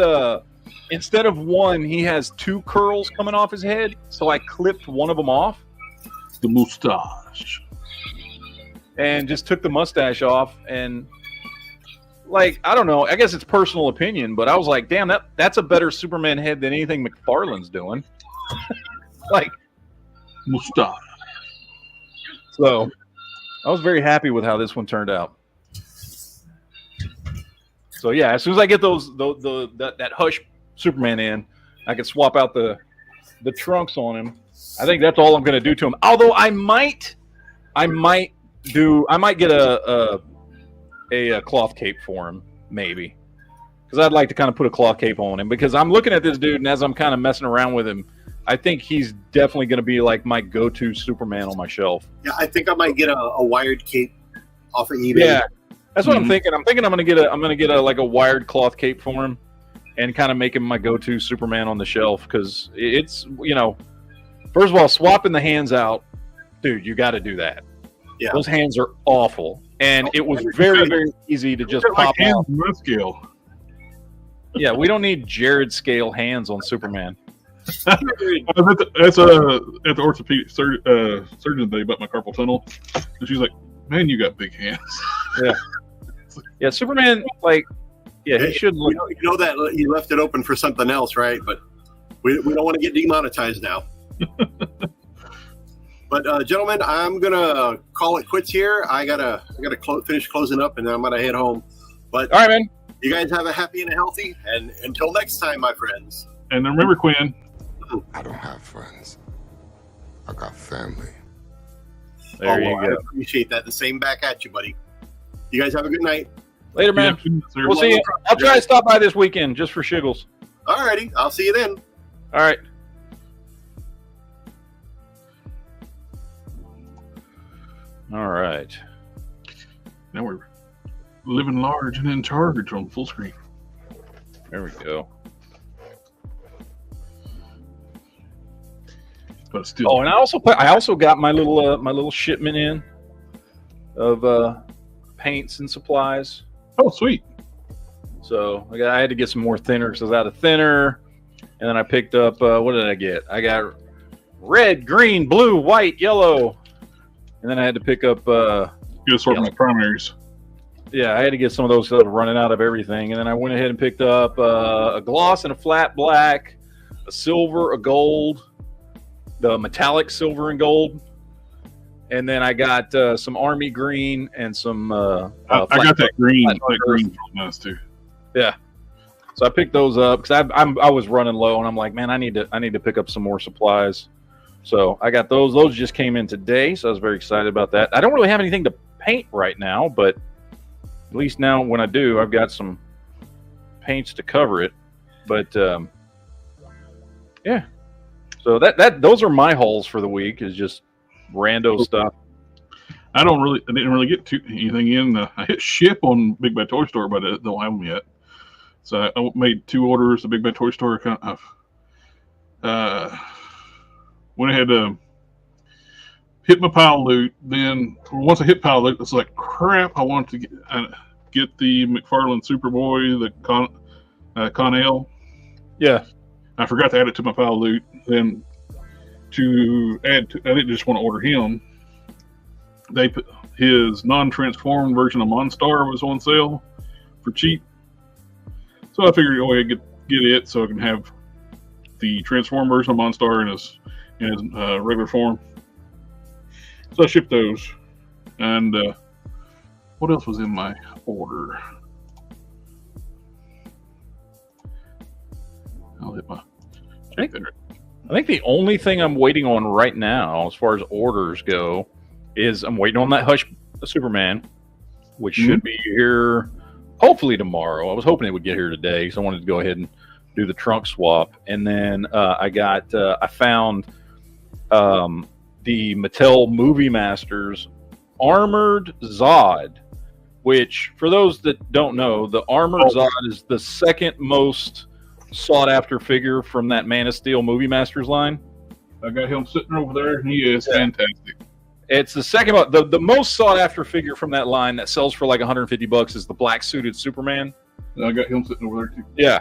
instead of one, he has two curls coming off his head. So I clipped one of them off. The mustache. And just took the mustache off. And, like, I don't know. I guess it's personal opinion, but I was like, damn, that's a better Superman head than anything McFarlane's doing. Like, mustache. So I was very happy with how this one turned out. So yeah, as soon as I get that Hush Superman in, I can swap out the trunks on him. I think that's all I'm going to do to him. Although I might get a cloth cape for him, maybe, because I'd like to kind of put a cloth cape on him, because I'm looking at this dude, and as I'm kind of messing around with him, I think he's definitely going to be like my go-to Superman on my shelf. Yeah, I think I might get a wired cape off of eBay. Yeah, That's what I'm thinking. I'm thinking I'm gonna get a like a wired cloth cape for him, and kind of make him my go-to Superman on the shelf, because it's, you know, first of all, swapping the hands out, dude, you got to do that. Yeah, those hands are awful, and it was very, very easy to just pop hands off. on scale. Yeah, we don't need Jared scale hands on Superman. That's at the orthopedic surgeon today about my carpal tunnel, and she's like, "Man, you got big hands." Yeah, yeah. Superman, like, yeah, he should look. You know that you left it open for something else, right? But we don't want to get demonetized now. But gentlemen, I'm gonna call it quits here. I gotta finish closing up, and then I'm gonna head home. But all right, man. You guys have a happy and a healthy, and until next time, my friends. And remember, Quinn, I don't have friends. I got family. There you go. I appreciate that. The same back at you, buddy. You guys have a good night. Later, man. We'll see you. I'll try to stop by this weekend just for shiggles. All righty. I'll see you then. All right. All right. Now we're living large and in charge on full screen. There we go. But still. Oh, and I also got my little shipment in of paints and supplies. Oh, sweet. So I had to get some more thinner because I was out of thinner, and then I picked up what did I get? I got red, green, blue, white, yellow, and then I had to pick up. Good assortment of primaries. Yeah, I had to get some of those because I was running out of everything, and then I went ahead and picked up a gloss and a flat black, a silver, a gold, the metallic silver and gold, and then I got some army green and some. I got that green. That green nice too. Yeah, so I picked those up because I was running low, and I'm like, man, I need to pick up some more supplies. So I got those. Those just came in today, so I was very excited about that. I don't really have anything to paint right now, but at least now when I do, I've got some paints to cover it. But yeah, so those are my hauls for the week. Is just rando stuff. I didn't really get anything in. I hit ship on Big Bad Toy Store, but I don't have them yet. So I made 2 orders. The Big Bad Toy Store kind of went ahead to hit my pile loot. Then once I hit pile loot, it's like crap. I wanted to get the McFarlane Superboy, the Connell. Yeah, I forgot to add it to my pile loot. Then I didn't just want to order him. They put his non-transformed version of Monstar was on sale for cheap, so I figured, oh, I get it so I can have the transformed version of Monstar in his regular form. So I shipped those. And what else was in my order? I'll hit my check there. I think the only thing I'm waiting on right now, as far as orders go, is I'm waiting on that Hush Superman, which should be here hopefully tomorrow. I was hoping it would get here today, so I wanted to go ahead and do the trunk swap. And then I found the Mattel Movie Masters Armored Zod, which, for those that don't know, the Armored Zod is the second most sought after figure from that Man of Steel Movie Masters line. I got him sitting over there, and he is fantastic. It's the second, the most sought after figure from that line that sells for like $150 is the black suited Superman. I got him sitting over there too. Yeah,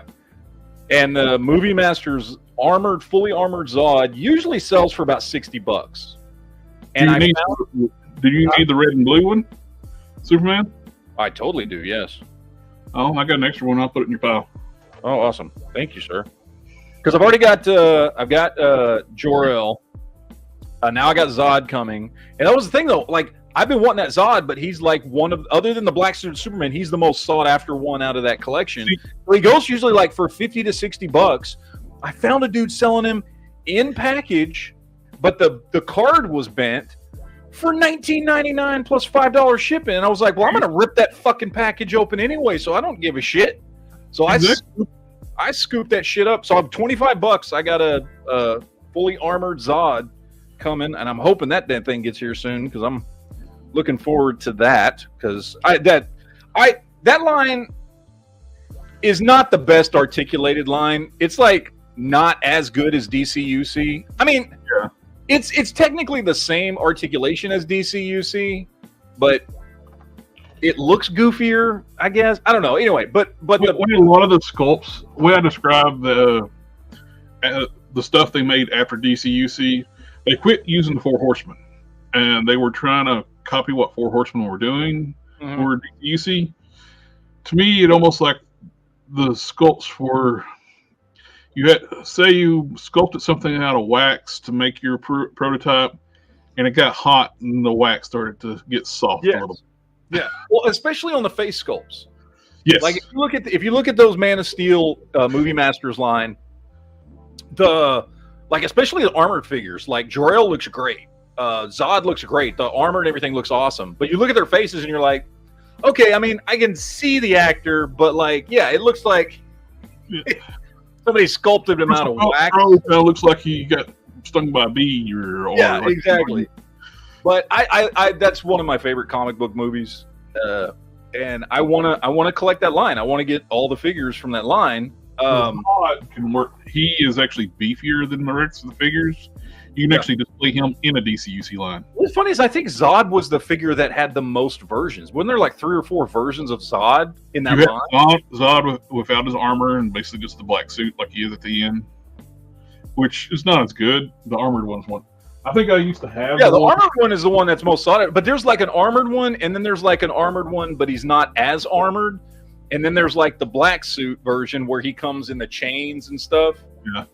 and the Movie Masters fully armored Zod usually sells for about $60. And do you need the red and blue one, Superman? I totally do. Yes. Oh, I got an extra one. I'll put it in your pile. Oh, awesome! Thank you, sir. Because I've already got Jor-El. Now I got Zod coming, and that was the thing though. Like, I've been wanting that Zod, but he's like other than the black suited Superman, he's the most sought after one out of that collection. He goes usually like for $50 to $60. I found a dude selling him in package, but the card was bent for $19.99 plus $5 shipping. And I was like, well, I'm gonna rip that fucking package open anyway, so I don't give a shit. So I scooped that shit up. So I'm $25. I got a fully armored Zod coming, and I'm hoping that thing gets here soon because I'm looking forward to that. Because I That line is not the best articulated line. It's like not as good as DCUC. I mean, Yeah. it's technically the same articulation as DCUC, but it looks goofier, I guess. I don't know. Anyway, but A lot of the sculpts, the way I describe the stuff they made after DCUC, they quit using the Four Horsemen, and they were trying to copy what Four Horsemen were doing for DCUC. To me, it almost like the sculpts were, say you sculpted something out of wax to make your prototype, and it got hot and the wax started to get soft a little. Yeah, well, especially on the face sculpts. Yes, like if you look at those Man of Steel Movie Masters line, especially the armored figures, like Jor-El looks great, Zod looks great, the armor and everything looks awesome. But you look at their faces and you're like, okay, I mean, I can see the actor, but it looks like somebody sculpted him out of wax. It looks like he got stung by a bee or exactly. But I that's one of my favorite comic book movies, and I wanna collect that line. I want to get all the figures from that line. Zod can work. He is actually beefier than the rest of the figures. You can actually display him in a DCUC line. What's funny is I think Zod was the figure that had the most versions. Wasn't there like 3 or 4 versions of Zod in that line? Zod without his armor and basically just the black suit like he is at the end, which is not as good. The armored one's one. I think I used to have. Yeah, the armored one is the one that's most sought. But there's like an armored one, and then there's like an armored one, but he's not as armored. And then there's like the black suit version where he comes in the chains and stuff. Yeah.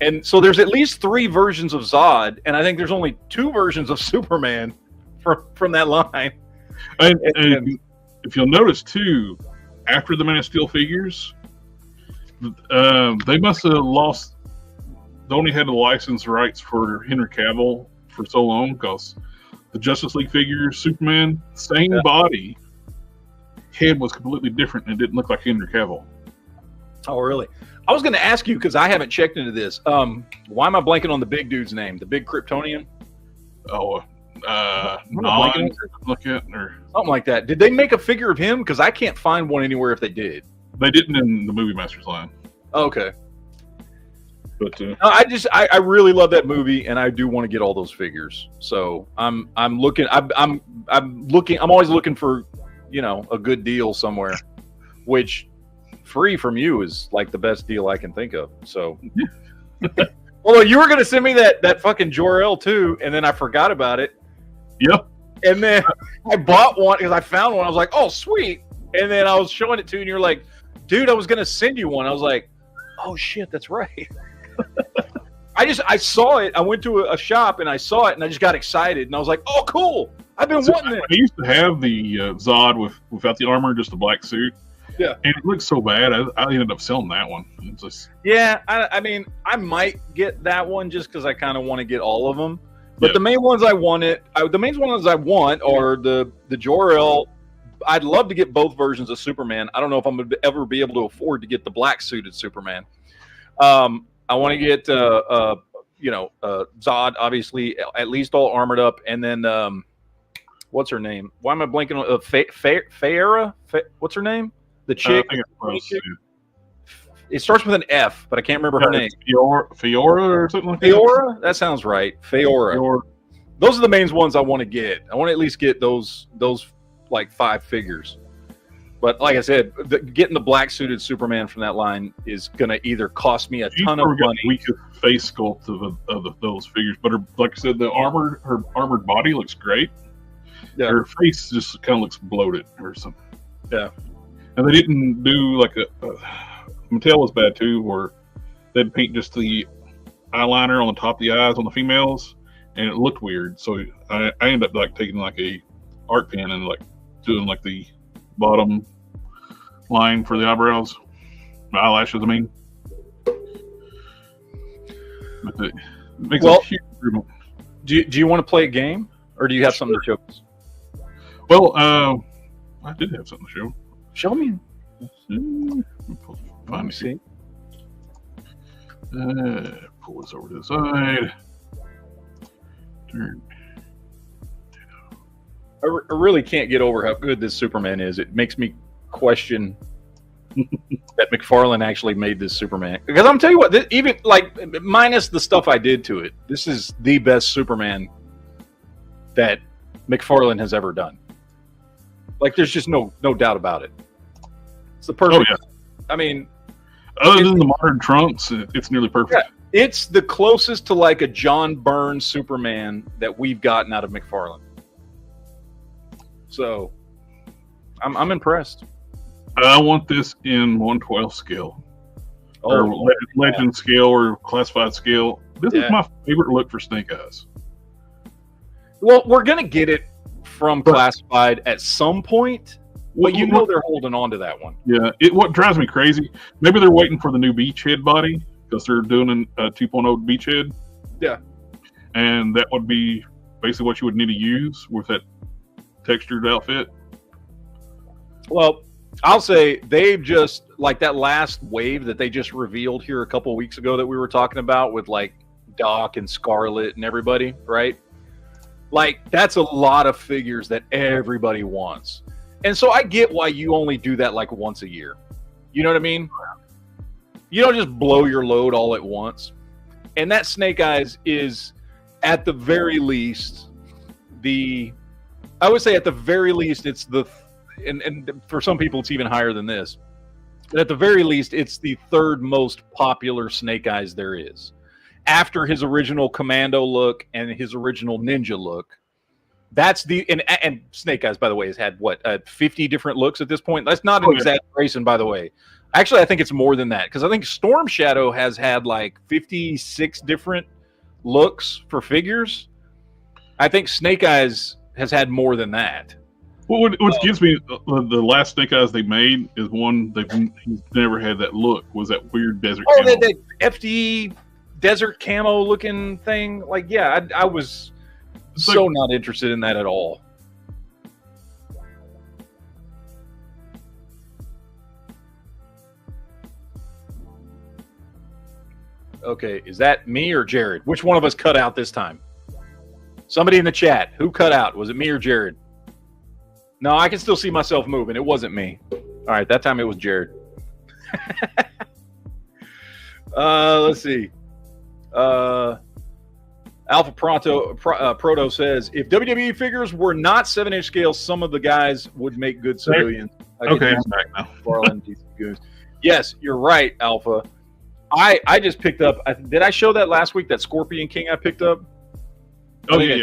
And so there's at least 3 versions of Zod, and I think there's only 2 versions of Superman from that line. And if you'll notice too, after the Man of Steel figures, they must have lost. They only had the license rights for Henry Cavill for so long because the Justice League figures, Superman, same body, head was completely different and it didn't look like Henry Cavill. Oh, really? I was going to ask you because I haven't checked into this. Why am I blanking on the big dude's name? The big Kryptonian? Oh, something like that. Did they make a figure of him? Because I can't find one anywhere if they did. They didn't in the Movie Masters line. Okay. But I really love that movie, and I do want to get all those figures. So I'm looking. I'm always looking for, a good deal somewhere, which free from you is like the best deal I can think of. So, although you were going to send me that fucking Jor-El too, and then I forgot about it. Yep. And then I bought one because I found one. I was like, oh, sweet. And then I was showing it to you, and you're like, dude, I was going to send you one. I was like, oh shit, that's right. I saw it. I went to a shop and I saw it, and I just got excited, and I was like, oh, cool. I've been wanting it. I used to have the Zod without the armor, just the black suit. Yeah, and it looks so bad. I ended up selling that one. It's just... Yeah, I mean, I might get that one just because I kind of want to get all of them. But the main ones I want are the Jor-El. I'd love to get both versions of Superman. I don't know if I'm going to ever be able to afford to get the black suited Superman. I want to get Zod, obviously, at least all armored up, and then what's her name? Why am I blanking on Feyre? What's her name? The chick. It starts with an F, but I can't remember her name. Fiora or something like that. Fiora? That sounds right. Fiora. Those are the main ones I want to get. I want to at least get those like 5 figures. But like I said, getting the black suited Superman from that line is going to either cost me a ton of money. The weakest face sculpt of those figures, but like I said, her armored body looks great. Yeah. Her face just kind of looks bloated or something. Yeah. And they didn't do like Mattel was bad too, where they'd paint just the eyeliner on the top of the eyes on the females, and it looked weird. So I ended up like taking like a art pen and like doing like the bottom line for the eyebrows, the eyelashes. I mean, but it makes a huge improvement. Do you want to play a game, or do you have something to show us? Well, I did have something to show. Show me. Let me see. Pull this over to the side. Turn. I really can't get over how good this Superman is. It makes me question that McFarlane actually made this Superman. Because I'm telling you what, even like minus the stuff I did to it, this is the best Superman that McFarlane has ever done. Like, there's just no doubt about it. It's the perfect. Oh, yeah. I mean, other than the modern Trunks, it's nearly perfect. Yeah, it's the closest to like a John Byrne Superman that we've gotten out of McFarlane. So, I'm impressed. I want this in 1/12 scale, or legend scale, or classified scale. This is my favorite look for Snake Eyes. Well, we're gonna get it from classified at some point, but you know they're holding on to that one. Yeah, what drives me crazy, maybe they're waiting for the new Beachhead body because they're doing a 2.0 Beachhead. Yeah. And that would be basically what you would need to use with that textured outfit. Well, I'll say they've just, like that last wave that they just revealed here a couple of weeks ago that we were talking about with like Doc and Scarlet and everybody, right? Like, that's a lot of figures that everybody wants. And so I get why you only do that like once a year. You know what I mean? You don't just blow your load all at once. And that Snake Eyes is, at the very least, I would say at the very least, it's and for some people it's even higher than this. But at the very least, it's the third most popular Snake Eyes there is. After his original Commando look and his original Ninja look, that's and Snake Eyes, by the way, has had 50 different looks at this point. That's not an exaggeration, by the way. Actually, I think it's more than that, because I think Storm Shadow has had like 56 different looks for figures. I think Snake Eyes has had more than that. Well, what gives me the last Snake Eyes they made is one he's never had that look. Was that weird desert? Oh, that FD desert camo looking thing. Like, yeah, I was not interested in that at all. Okay, is that me or Jared? Which one of us cut out this time? Somebody in the chat, who cut out? Was it me or Jared? No, I can still see myself moving. It wasn't me. All right, that time it was Jared. Let's see. Alpha Proto says, if WWE figures were not 7-inch scale, some of the guys would make good civilians. Okay, I'm back now. Yes, you're right, Alpha. I just picked up. Did I show that last week? That Scorpion King I picked up. Oh yeah,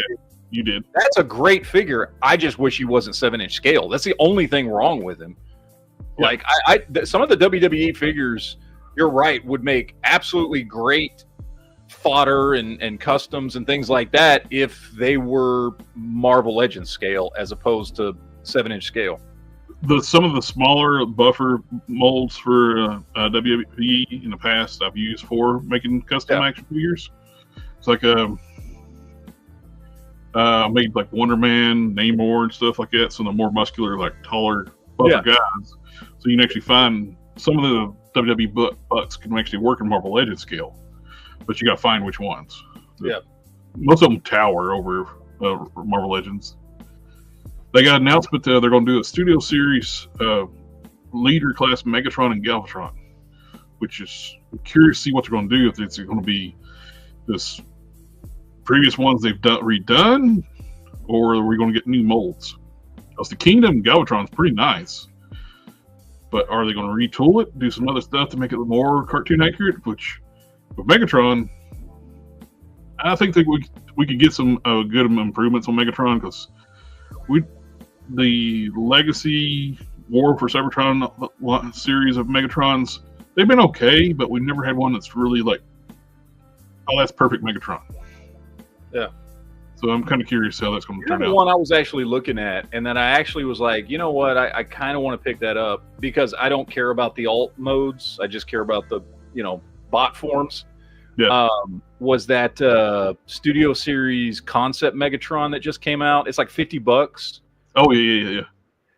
you did. That's a great figure. I just wish he wasn't 7-inch scale. That's the only thing wrong with him. Yeah. Like some of the WWE figures, you're right, would make absolutely great fodder and customs and things like that if they were Marvel Legends scale as opposed to 7-inch scale. Some of the smaller buffer molds for WWE in the past I've used for making custom action figures. It's like made like Wonder Man, Namor, and stuff like that. Some of the more muscular, like taller buffer guys. So you can actually find some of the WWE bucks can actually work in Marvel Legends scale, but you got to find which ones. Yeah, most of them tower over Marvel Legends. They got an announcement they're going to do a studio series leader class Megatron and Galvatron, which is I'm curious to see what they're going to do. If it's going to be this previous ones they've redone, or are we going to get new molds? Because the Kingdom Galvatron is pretty nice, but are they going to retool it, do some other stuff to make it more cartoon accurate? Which with Megatron, I think that we could get some good improvements on Megatron, because the Legacy War for Cybertron series of Megatrons, they've been okay, but we've never had one that's really like, oh, that's perfect Megatron. Yeah. So I'm kind of curious how that's going to turn out. The one I was actually looking at, and then I actually was like, you know what, I kind of want to pick that up because I don't care about the alt modes. I just care about the, bot forms. Yeah. Was that Studio Series Concept Megatron that just came out? It's like $50. Oh yeah.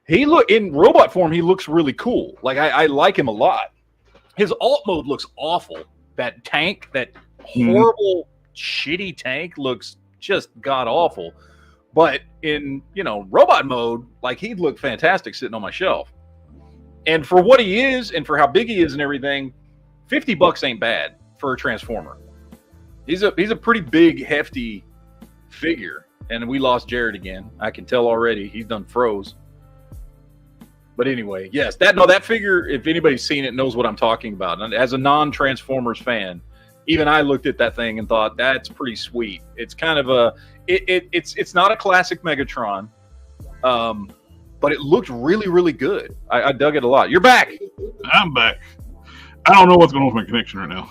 He in robot form. He looks really cool. Like I like him a lot. His alt mode looks awful. That tank, that horrible, shitty tank, looks just god awful. But in, robot mode, like, he'd look fantastic sitting on my shelf. And for what he is and for how big he is and everything, $50 ain't bad for a Transformer. He's a pretty big, hefty figure. And we lost Jared again. I can tell already. He's done froze. But anyway, yes, that figure, if anybody's seen it, knows what I'm talking about. And as a non-Transformers fan, even I looked at that thing and thought, that's pretty sweet. It's kind of it's not a classic Megatron, but it looked really, really good. I dug it a lot. You're back. I'm back. I don't know what's going on with my connection right now.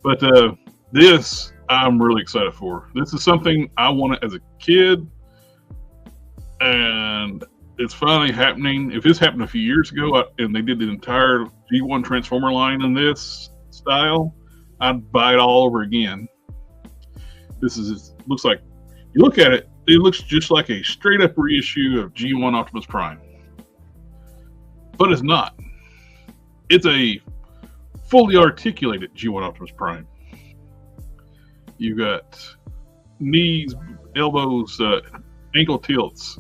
But this I'm really excited for. This is something I wanted as a kid, and it's finally happening. If this happened a few years ago and they did the entire G1 Transformer line in this style, I'd buy it all over again. Looks like, you look at it, it looks just like a straight up reissue of G1 Optimus Prime. But it's not. It's a fully articulated G1 Optimus Prime. You got knees, elbows, ankle tilts.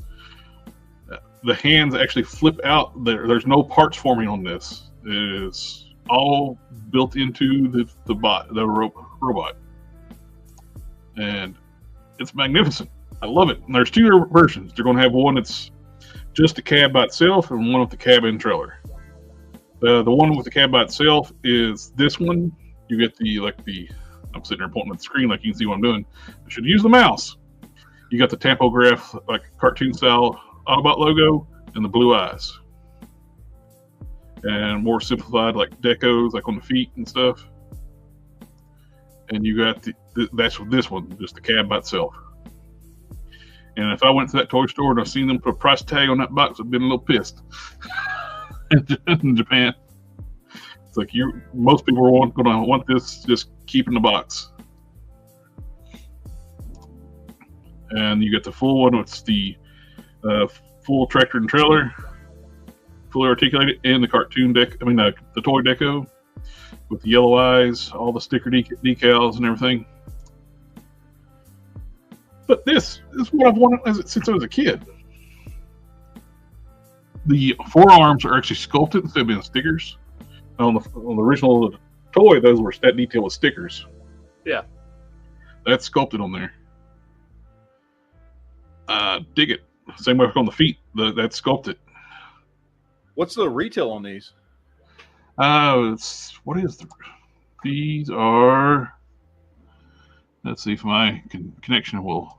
The hands actually flip out. There's no parts forming on this. It is all built into the robot, and it's magnificent. I love it. And there's two versions. They're going to have one that's just a cab by itself, and one with the cab and trailer. The one with the cab by itself is this one. You get I'm sitting there pointing at the screen like you can see what I'm doing. I should use the mouse. You got the tampograph, like cartoon style Autobot logo, and the blue eyes. And more simplified, like decos, like on the feet and stuff. And you got that's this one, just the cab by itself. And if I went to that toy store and I seen them put a price tag on that box, I'd been a little pissed. In Japan, it's like most people are going to want this just keep in the box. And you get the full one. It's the full tractor and trailer, fully articulated, and the cartoon deck. The toy deco with the yellow eyes, all the sticker decals and everything. But this is what I've wanted since I was a kid. The forearms are actually sculpted instead of being stickers. On the original toy, that detail was stickers. Yeah, that's sculpted on there. Dig it. Same way on the feet. That's sculpted. What's the retail on these? These are. Let's see if my connection will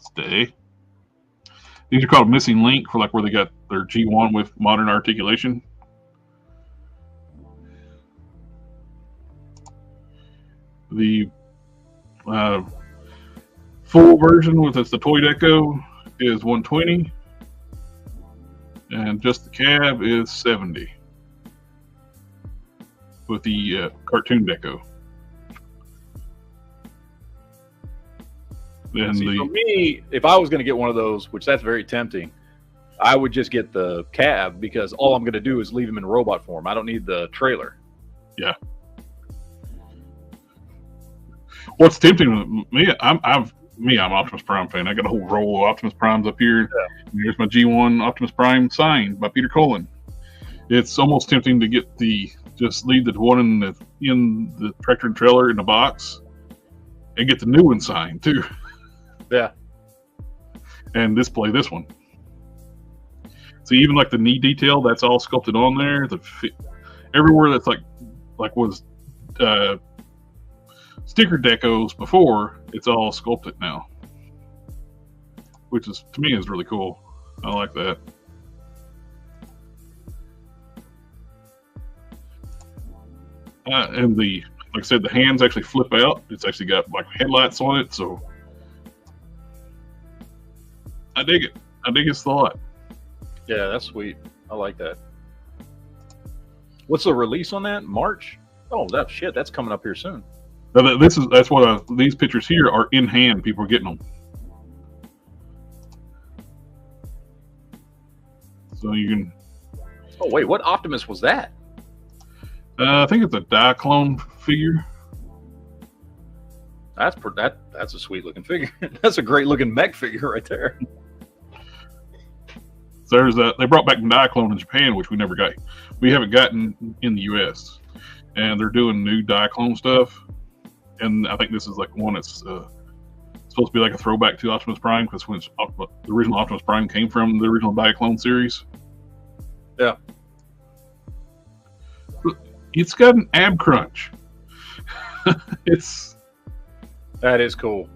stay. These are called Missing Link, for like where they got their G1 with modern articulation. The full version with the toy deco is $120, and just the cab is $70 with the cartoon deco. Then for me, if I was going to get one of those, which that's very tempting, I would just get the cab, because all I'm going to do is leave him in robot form. I don't need the trailer. Yeah. What's tempting with me? I'm Optimus Prime fan. I got a whole row of Optimus Primes up here. Yeah. Here's my G1 Optimus Prime signed by Peter Cullen. It's almost tempting to get just leave the one in the tractor and trailer in the box and get the new one signed too. Yeah. And display this one. So even like the knee detail, that's all sculpted on there. Everywhere that's like was sticker decos before, it's all sculpted now, which is, to me, is really cool. I like that. And like I said, the hands actually flip out. It's actually got like headlights on it, so I dig it. I dig it a lot. Yeah, that's sweet. I like that. What's the release on that? March? Oh, that's coming up here soon. Now these pictures here are in hand. People are getting them. So you can. Oh wait, what Optimus was that? I think it's a Diaclone figure. That's a sweet looking figure. That's a great looking mech figure right there. So there's they brought back Diaclone in Japan, which we never got. We haven't gotten in the U.S. And they're doing new Diaclone stuff. And I think this is like one that's supposed to be like a throwback to Optimus Prime, because when the original Optimus Prime came from the original Diaclone series. Yeah. It's got an ab crunch. That is cool.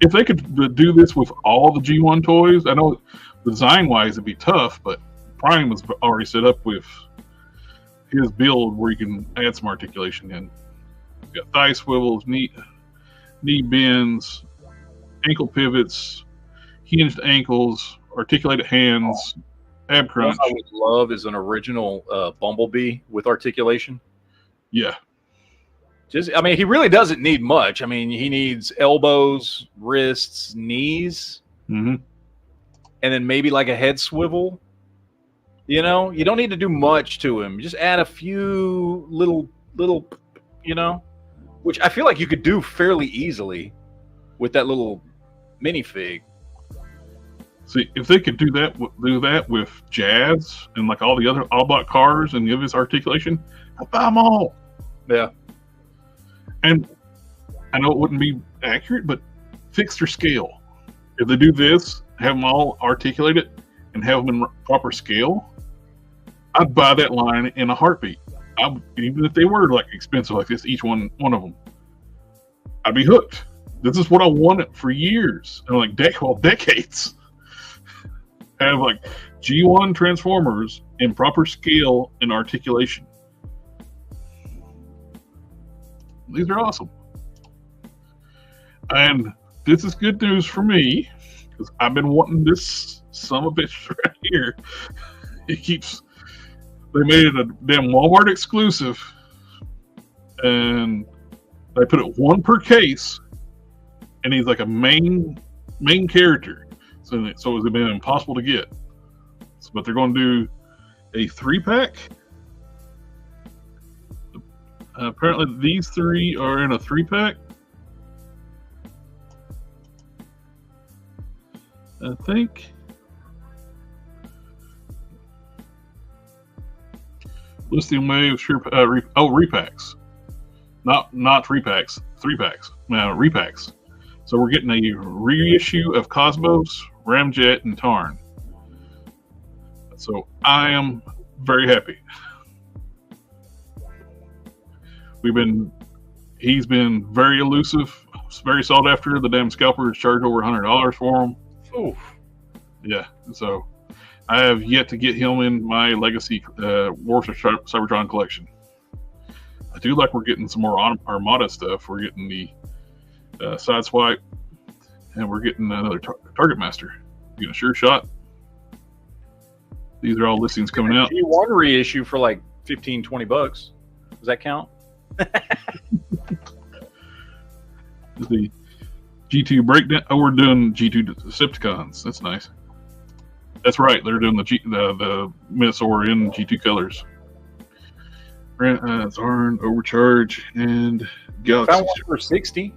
If they could do this with all the G1 toys, I know design-wise it'd be tough, but Prime was already set up with his build where you can add some articulation in. You got thigh swivels, knee bends, ankle pivots, hinged ankles, articulated hands, ab crunch. What I would love is an original Bumblebee with articulation. Yeah. I mean, he really doesn't need much. I mean, he needs elbows, wrists, knees, Mm-hmm. and then maybe like a head swivel. You know, you don't need to do much to him. Just add a few little, you know, which I feel like you could do fairly easily with that little minifig. See, if they could do that with Jazz and like all the other Autobot cars and give his articulation, I'd buy them all. Yeah. And I know it wouldn't be accurate, but fix their scale. If they do this, have them all articulated and have them in proper scale, I'd buy that line in a heartbeat. Even if they were like expensive like this, each one of them, I'd be hooked. This is what I wanted for years and like decades. Have like G1 Transformers in proper scale and articulation. These are awesome. And this is good news for me, because I've been wanting this son of a bitch right here. They made it a damn Walmart exclusive, and they put it one per case, and he's like a main character. So it's been impossible to get. But they're going to do a 3-pack. Apparently these three are in a 3-pack. I think. Lithium Wave, repacks. Not 3-packs, 3-packs. No, repacks. So we're getting a reissue of Cosmos, Ramjet, and Tarn. So I am very happy. He's been very elusive, very sought after. The damn scalpers charged over $100 for him. Oof. Yeah. So I have yet to get him in my Legacy Wars of Cybertron collection. I do like we're getting some more Armada stuff. We're getting the Sideswipe, and we're getting another Target Master. Getting a Sure Shot. These are all listings coming out. G1 reissue for like $15-20. Does that count? The G2 breakdown. Oh, we're doing G2 Decepticons. That's nice. That's right. They're doing the Minosaur in G2 colors. Zarn, Overcharge, and Galaxy. Found one for $60.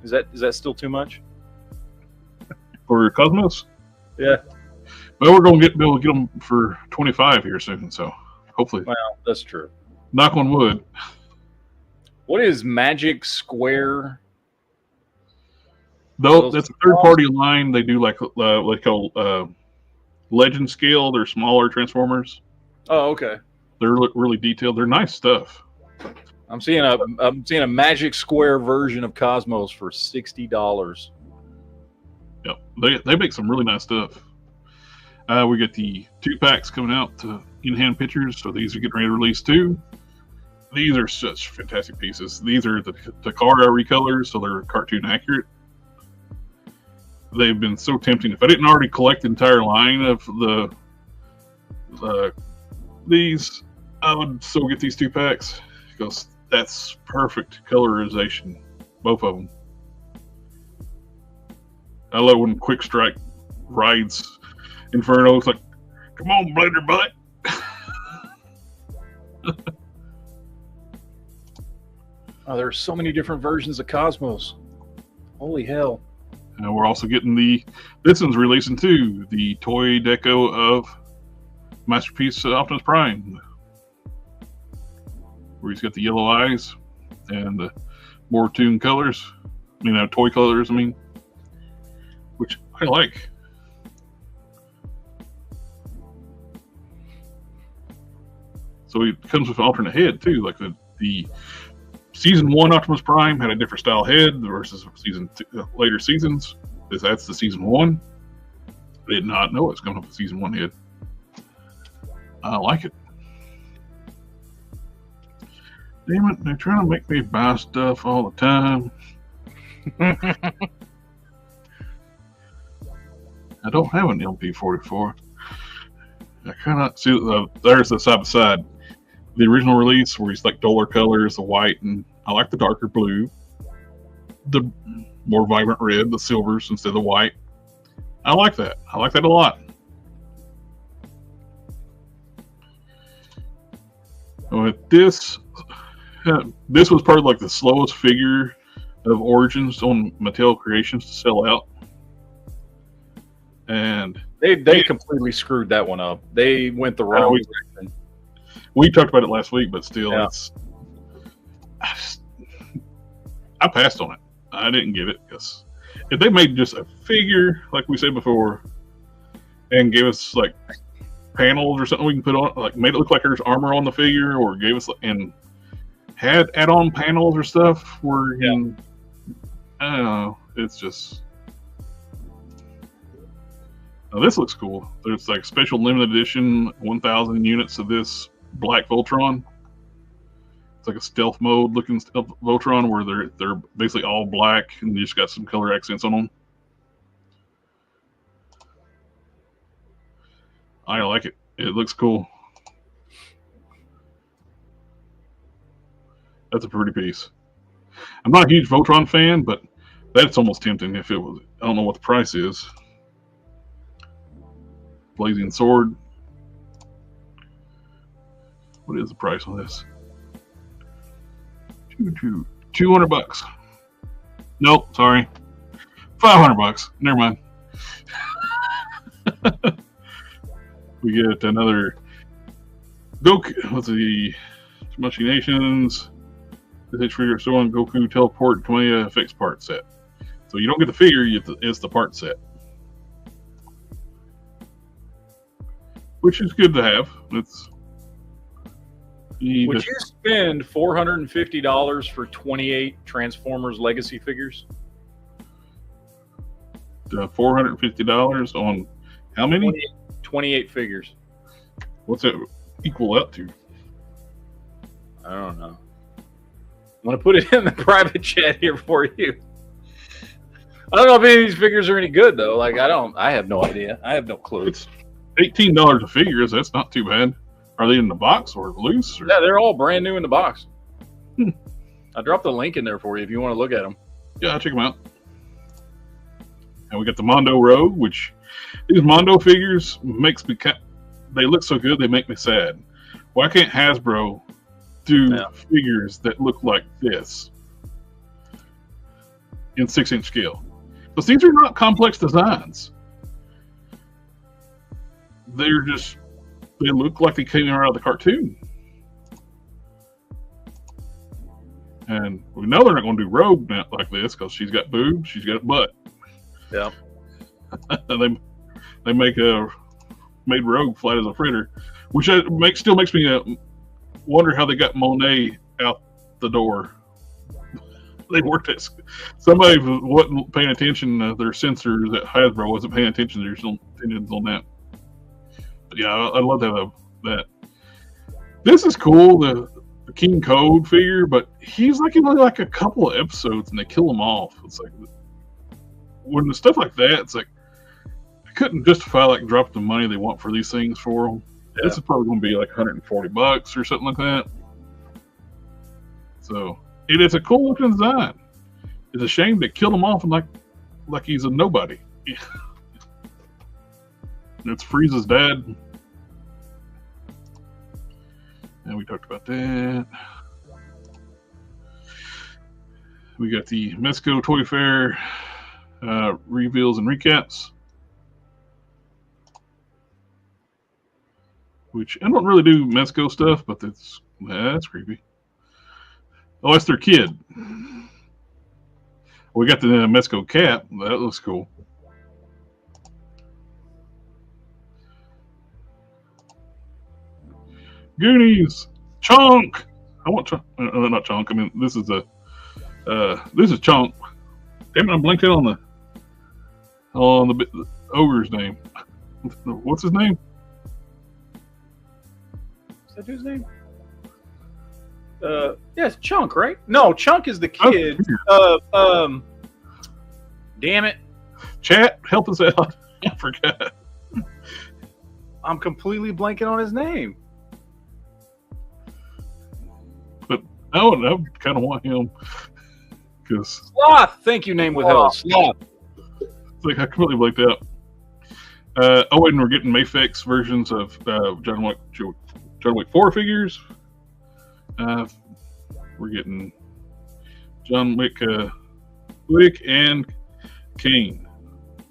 Is that still too much for Cosmos? Yeah. Well, we're going to be able to get them for $25 here soon. So hopefully. Well, that's true. Knock on wood. What is Magic Square? Though that's a third-party line. They do like Legend scale. They're smaller Transformers. Oh, okay. They're really detailed. They're nice stuff. I'm seeing a Magic Square version of Cosmos for $60. Yep, they make some really nice stuff. We get the 2-packs coming out to in-hand pictures, so these are getting ready to release too. These are such fantastic pieces. These are the Takara recolors, so they're cartoon accurate. They've been so tempting. If I didn't already collect the entire line of these, I would so get these 2-packs, because that's perfect colorization, both of them. I love when Quick Strike rides Inferno. It's like, come on, Blader butt. Oh, there are so many different versions of Cosmos. Holy hell. And we're also getting this one's releasing too, the toy deco of Masterpiece Optimus Prime, where he's got the yellow eyes and the more tuned colors, toy colors, which I like. So it comes with an alternate head too, like the season 1 Optimus Prime had a different style head versus later seasons. That's the season 1. I did not know it's coming up with season 1 head. I like it. Damn it, they're trying to make me buy stuff all the time. I don't have an LP44. I cannot see. There's the side by side. The original release where he's like duller colors, the white, and I like the darker blue, the more vibrant red, the silvers instead of the white. I like that. I like that a lot. This was probably like the slowest figure of Origins on Mattel Creations to sell out, and they completely screwed that one up. They went the wrong direction. We talked about it last week, but still, yeah. I passed on it. I didn't get it because if they made just a figure, like we said before, and gave us like panels or something we can put on, like made it look like there's armor on the figure, or gave us and had add-on panels or stuff, where I don't know, it's just. Now this looks cool. There's like special limited edition 1,000 units of this Black Voltron. It's like a stealth mode looking stealth Voltron where they're basically all black and you just got some color accents on them. I like it. It looks cool. That's a pretty piece. I'm not a huge Voltron fan, but that's almost tempting if it was. I don't know what the price is. Blazing Sword. What is the price on this? $200. Nope, sorry. $500. Never mind. We get another Goku. What's the Machinations? This figure so on Goku Teleport Kamea fixed part set. So you don't get the figure, it's the part set. Which is good to have. Would you spend $450 for 28 Transformers Legacy figures? $450 on how many? 28 figures. What's it equal out to? I don't know. I'm going to put it in the private chat here for you. I don't know if any of these figures are any good, though. I have no idea. I have no clue. It's $18 a figure. That's not too bad. Are they in the box or loose? Or? Yeah, they're all brand new in the box. I dropped the link in there for you if you want to look at them. Yeah, I'll check them out. And we got the Mondo Rogue, which these Mondo figures they look so good they make me sad. Why can't Hasbro do figures that look like this in 6-inch scale? Because these are not complex designs. They look like they came out of the cartoon. And we know they're not going to do Rogue like this because she's got boobs, she's got a butt. Yeah. they made Rogue flat as a fritter, which still makes me wonder how they got Monet out the door. They worked at somebody wasn't paying attention to their sensors at Hasbro wasn't paying attention to their opinions on that. But yeah, I love that. This is cool, the King Code figure, but he's like in like a couple of episodes and they kill him off. It's like when the stuff like that, it's like I couldn't justify like dropping the money they want for these things for them. Yeah. This is probably going to be like $140 or something like that. So it is a cool looking design. It's a shame they killed him off and like he's a nobody. It's Frieza's dad. And we talked about that. We got the Mezco Toy Fair reveals and recaps, which I don't really do Mezco stuff, but that's creepy. Oh, that's their kid. We got the Mezco cat. That looks cool. Goonies, Chunk. I want Chunk. Not Chunk. I mean, this is Chunk. Damn it! I blanked out on the ogre's name. What's his name? Is that dude's name? Yes, Chunk, right? No, Chunk is the kid. Damn it. Chat, help us out. I forgot. I'm completely blanking on his name. But I kind of want him because Sloth. Thank you, name withheld. Sloth. It's like I completely blanked out. And we're getting Mafex versions of John Wick 4 figures. We're getting John Wick, and Kane.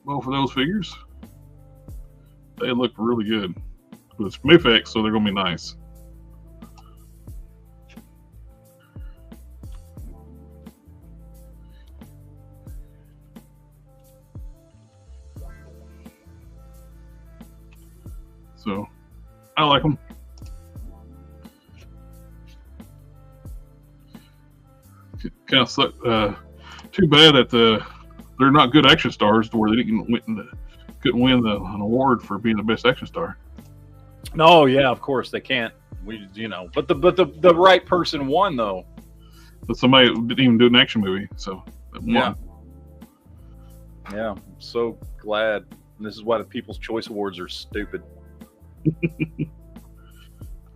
Both of those figures, they look really good. But it's Mafex, so they're going to be nice. So, I like them. Kind of suck. Too bad that they're not good action stars to where they couldn't win an award for being the best action star. No, yeah, of course they can't. But the right person won though. But somebody didn't even do an action movie, so yeah. I'm so glad. And this is why the People's Choice Awards are stupid.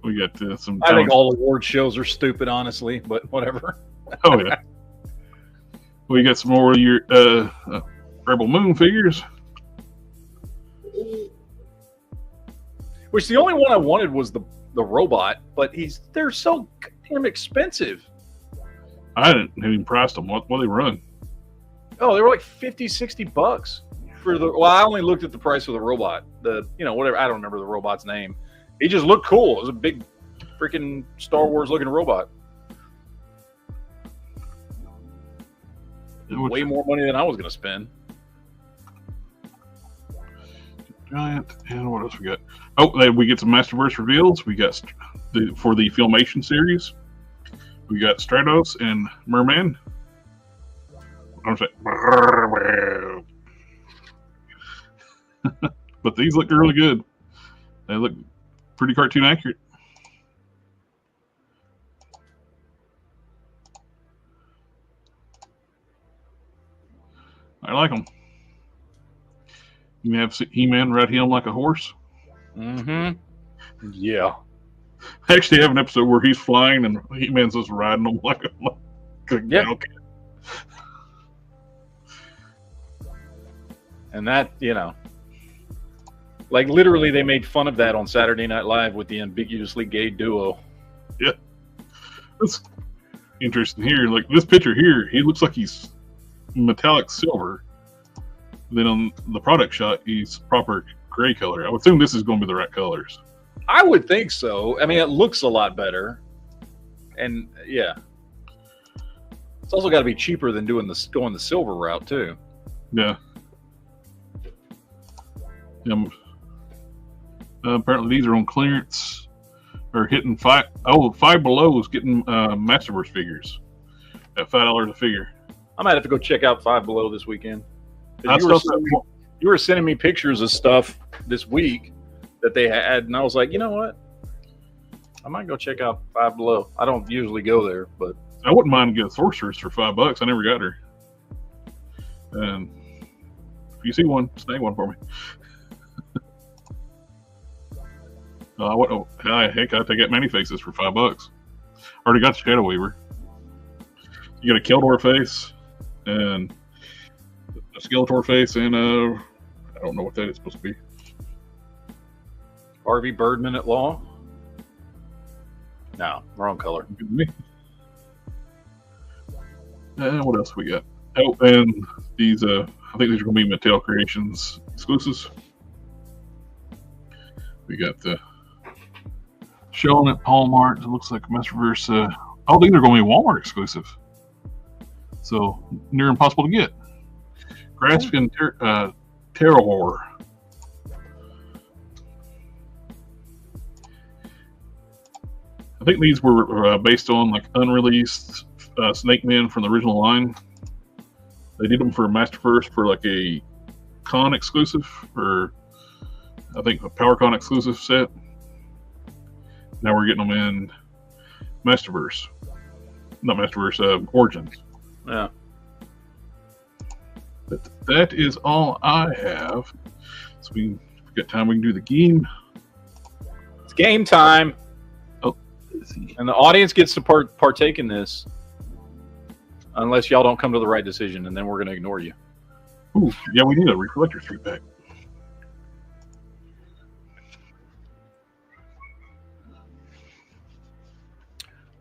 We got some. I think all award shows are stupid, honestly, but whatever. Oh yeah. We got some more of your Rebel Moon figures. Which the only one I wanted was the robot, but they're so damn expensive. I didn't even price them. What they run? Oh, they were like $50-$60 for the. Well, I only looked at the price of the robot. Whatever. I don't remember the robot's name. He just looked cool. It was a big, freaking Star Wars looking robot. Way more money than I was going to spend. Giant, and what else we got? Oh, we get some Masterverse reveals. We got for the Filmation series. We got Stratos and Merman. I'm saying, but these look really good. They look pretty cartoon accurate. I like them. You may have He-Man ride him like a horse. Mm-hmm. Yeah. I actually have an episode where he's flying and He-Man's just riding him like a yeah. And that, like literally they made fun of that on Saturday Night Live with the ambiguously gay duo. Yeah. That's interesting here. Like this picture here, he looks like he's metallic silver. Then on the product shot, he's proper gray color. I would assume this is going to be the right colors. I would think so. I mean, it looks a lot better, and yeah, it's also got to be cheaper than going the silver route too. Yeah. Apparently, these are on clearance or hitting Five Below is getting Masterverse figures at $5 a figure. I might have to go check out Five Below this weekend. You were sending me pictures of stuff this week that they had, and I was like, you know what? I might go check out Five Below. I don't usually go there, but I wouldn't mind getting Sorceress for $5. I never got her. And if you see one, snag one for me. Heck, I take out Many Faces for $5. Already got the Shadow Weaver. You got a Keldor face and a Skeletor face, and I don't know what that is supposed to be. Harvey Birdman at law? No, wrong color. What else we got? Oh, and these, I think these are going to be Mattel Creations exclusives. We got the showing at Walmart. It looks like Masterverse. I think they're going to be Walmart exclusive. So near impossible to get. Grasping Terror Horror. I think these were based on like unreleased Snake Men from the original line. They did them for Masterverse for like a con exclusive, or I think a PowerCon exclusive set. Now we're getting them in Masterverse. Not Masterverse, Origins. Yeah. But that is all I have. So we got time, we can do the game. It's game time. Oh, let's see. And the audience gets to partake in this. Unless y'all don't come to the right decision, and then we're going to ignore you. Ooh, yeah, we need a Reflector 3-pack.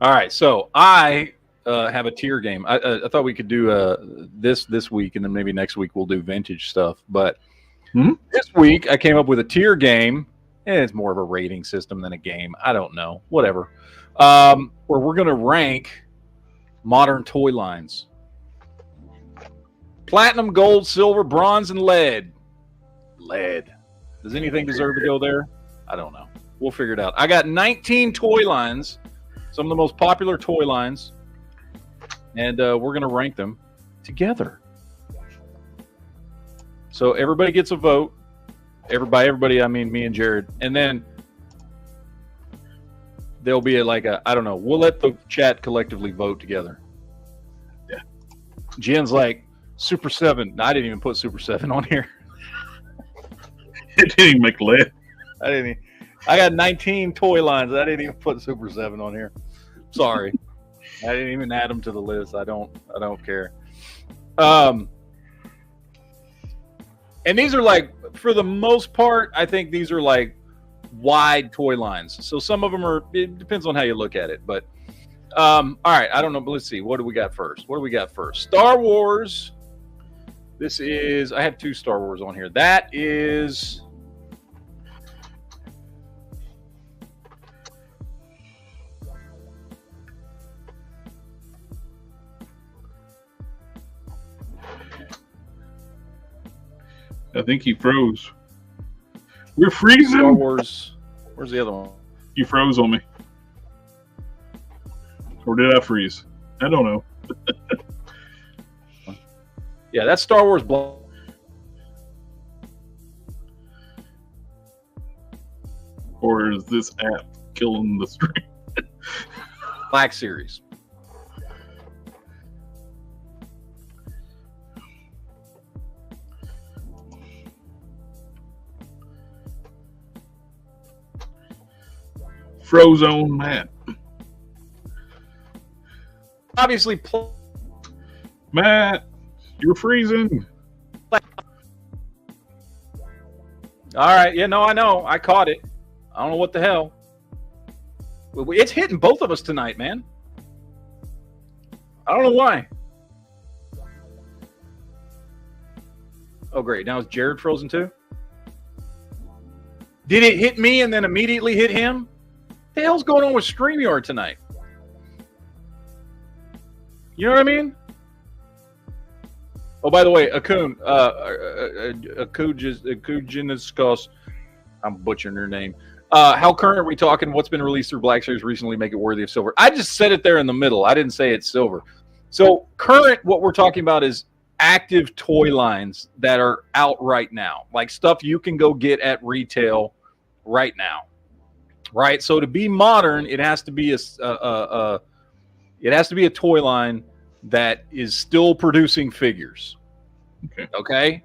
All right, so I have a tier game. I thought we could do this week, and then maybe next week we'll do vintage stuff. But this week I came up with a tier game, and it's more of a rating system than a game. I don't know, whatever. Where we're going to rank modern toy lines: platinum, gold, silver, bronze, and lead. Lead. Does anything deserve to go there? I don't know. We'll figure it out. I got 19 toy lines, some of the most popular toy lines, and we're going to rank them together. So everybody gets a vote. By everybody, I mean me and Jared. And then there'll be I don't know. We'll let the chat collectively vote together. Yeah. Jen's like, Super 7. No, I didn't even put Super 7 on here. It didn't even make lead. I got 19 toy lines. I didn't even put Super 7 on here. Sorry. I didn't even add them to the list. I don't care. And these are like, for the most part, I think these are like wide toy lines. So some of them are, it depends on how you look at it. But all right, I don't know, but let's see. What do we got first? Star Wars. This is, I have 2 Star Wars on here. That is, I think he froze. We're freezing. Star Wars. Where's the other one? You froze on me. Or did I freeze? I don't know. Yeah, that's Star Wars Or is this app killing the stream? Black Series. Frozone Matt. Obviously, Matt, you're freezing. all right. Yeah, no, I know. I caught it. I don't know what the hell. It's hitting both of us tonight, man. I don't know why. Oh, great. Now is Jared frozen too? Did it hit me and then immediately hit him? What the hell's going on with StreamYard tonight? You know what I mean? Oh, by the way, Akun, Akujiniscos, I'm butchering your name. How current are we talking? What's been released through Black Series recently make it worthy of silver? I just said it there in the middle. I didn't say it's silver. So current, what we're talking about is active toy lines that are out right now, like stuff you can go get at retail right now, right? So to be modern, it has to be a toy line that is still producing figures. Okay.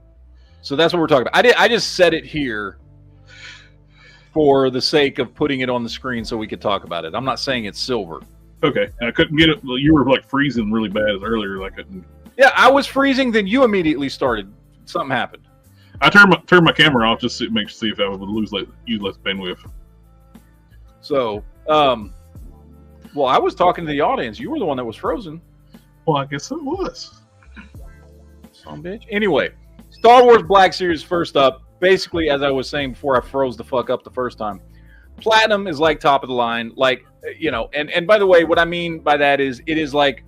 So that's what we're talking about. I just said it here for the sake of putting it on the screen so we could talk about it. I'm not saying it's silver. Okay. I couldn't get it. You were like freezing really bad earlier. I couldn't. Yeah, I was freezing. Then you immediately started. Something happened. I turned my camera off just to see if I would use less bandwidth. So, well, I was talking to the audience. You were the one that was frozen. Well, I guess it was. Some bitch. Anyway, Star Wars Black Series first up. Basically, as I was saying before I froze the fuck up the first time, Platinum is like top of the line. Like, and by the way, what I mean by that is it is like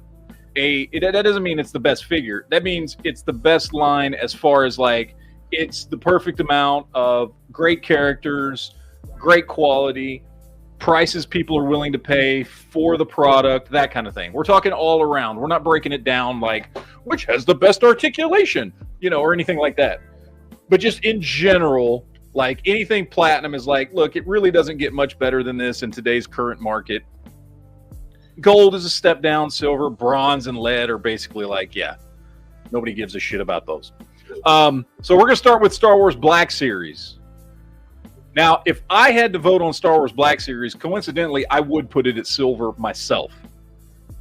that doesn't mean it's the best figure. That means it's the best line as far as like it's the perfect amount of great characters, great quality, prices people are willing to pay for the product, that kind of thing. We're talking all around. We're not breaking it down like which has the best articulation, or anything like that. But just in general, like anything Platinum is like, look, it really doesn't get much better than this in today's current market. Gold is a step down. Silver, bronze, and lead are basically like, yeah, nobody gives a shit about those. So we're going to start with Star Wars Black Series. Now, if I had to vote on Star Wars Black Series, coincidentally, I would put it at silver myself.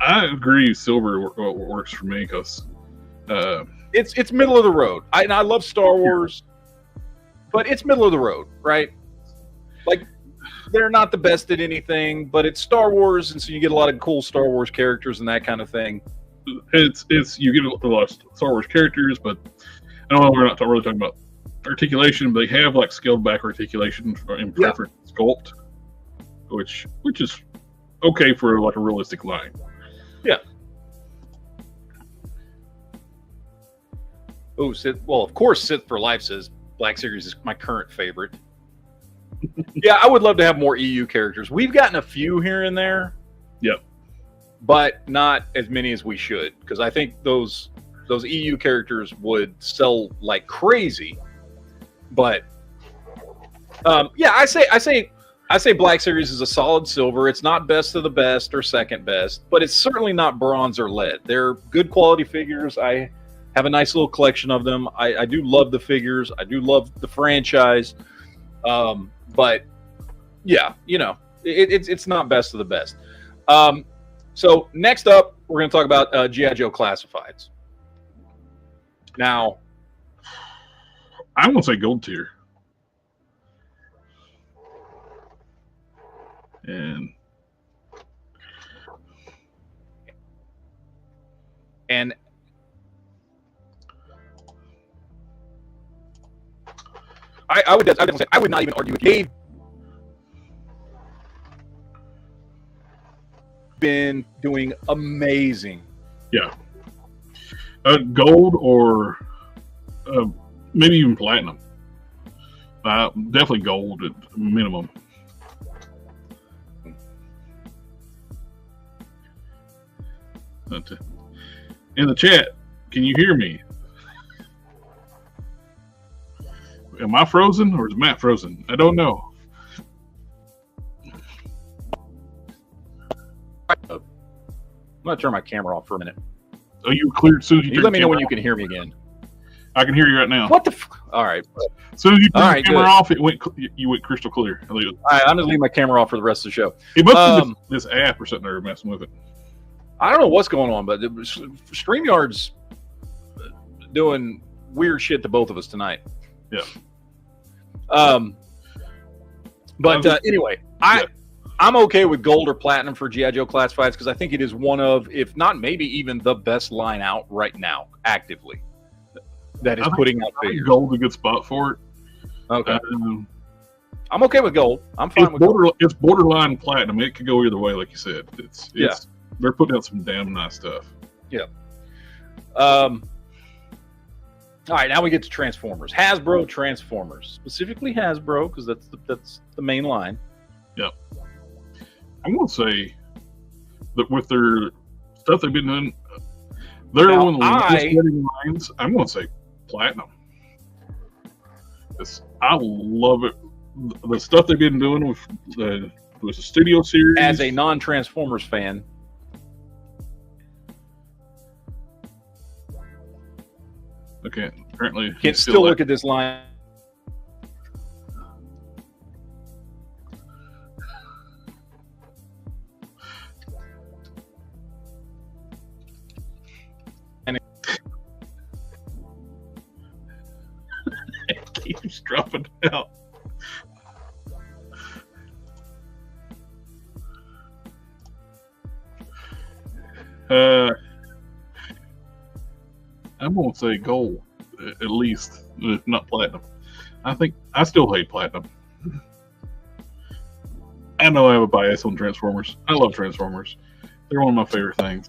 I agree. Silver works for me because it's middle of the road. I love Star Wars, but it's middle of the road, right? Like, they're not the best at anything, but it's Star Wars, and so you get a lot of cool Star Wars characters and that kind of thing. It's you get a lot of Star Wars characters, but I don't know. We're not really talking about articulation, but they have like scaled back articulation in preference sculpt, which is okay for like a realistic line. Yeah. Oh, well, of course, Sith for Life says Black Series is my current favorite. Yeah, I would love to have more EU characters. We've gotten a few here and there. Yep. But not as many as we should, because I think those EU characters would sell like crazy. But yeah, I say Black Series is a solid silver. It's not best of the best or second best, but it's certainly not bronze or lead. They're good quality figures. I have a nice little collection of them. I do love the figures. I do love the franchise. But yeah, it's not best of the best. So next up, we're going to talk about G.I. Joe Classifieds. Now, I'm going to say gold tier. And I would definitely say I would not even argue with Dave. Been doing amazing. Yeah. Gold or maybe even platinum. Definitely gold at minimum. In the chat, can you hear me? Am I frozen or is Matt frozen? I don't know. I'm going to turn my camera off for a minute. Oh, you cleared as soon as you let me know when you can hear me again. I can hear you right now. What the all right. As soon as you turned the camera off, you went crystal clear. All right, I'm going to leave my camera off for the rest of the show. It must be this app or something they're messing with it. I don't know what's going on, but StreamYard's doing weird shit to both of us tonight. Yeah. But anyway, I'm okay with gold or platinum for G.I. Joe Classifieds because I think it is one of, if not maybe even the best line out right now, actively, that is putting out figures. Gold's a good spot for it. Okay. I'm okay with gold. I'm fine with gold. It's borderline platinum. It could go either way, like you said. It's they're putting out some damn nice stuff. Yeah. All right, now we get to Transformers. Hasbro Transformers, specifically Hasbro, because that's the main line. Yep. I'm going to say that with their stuff they've been doing, they're one of the longest getting lines. I'm going to say platinum. I love it. The stuff they've been doing with the studio series. As a non-Transformers fan. Okay, apparently Can still look at this line. And it keeps dropping out. I'm going to say gold, at least, if not platinum. I think I still hate platinum. I know I have a bias on Transformers. I love Transformers. They're one of my favorite things.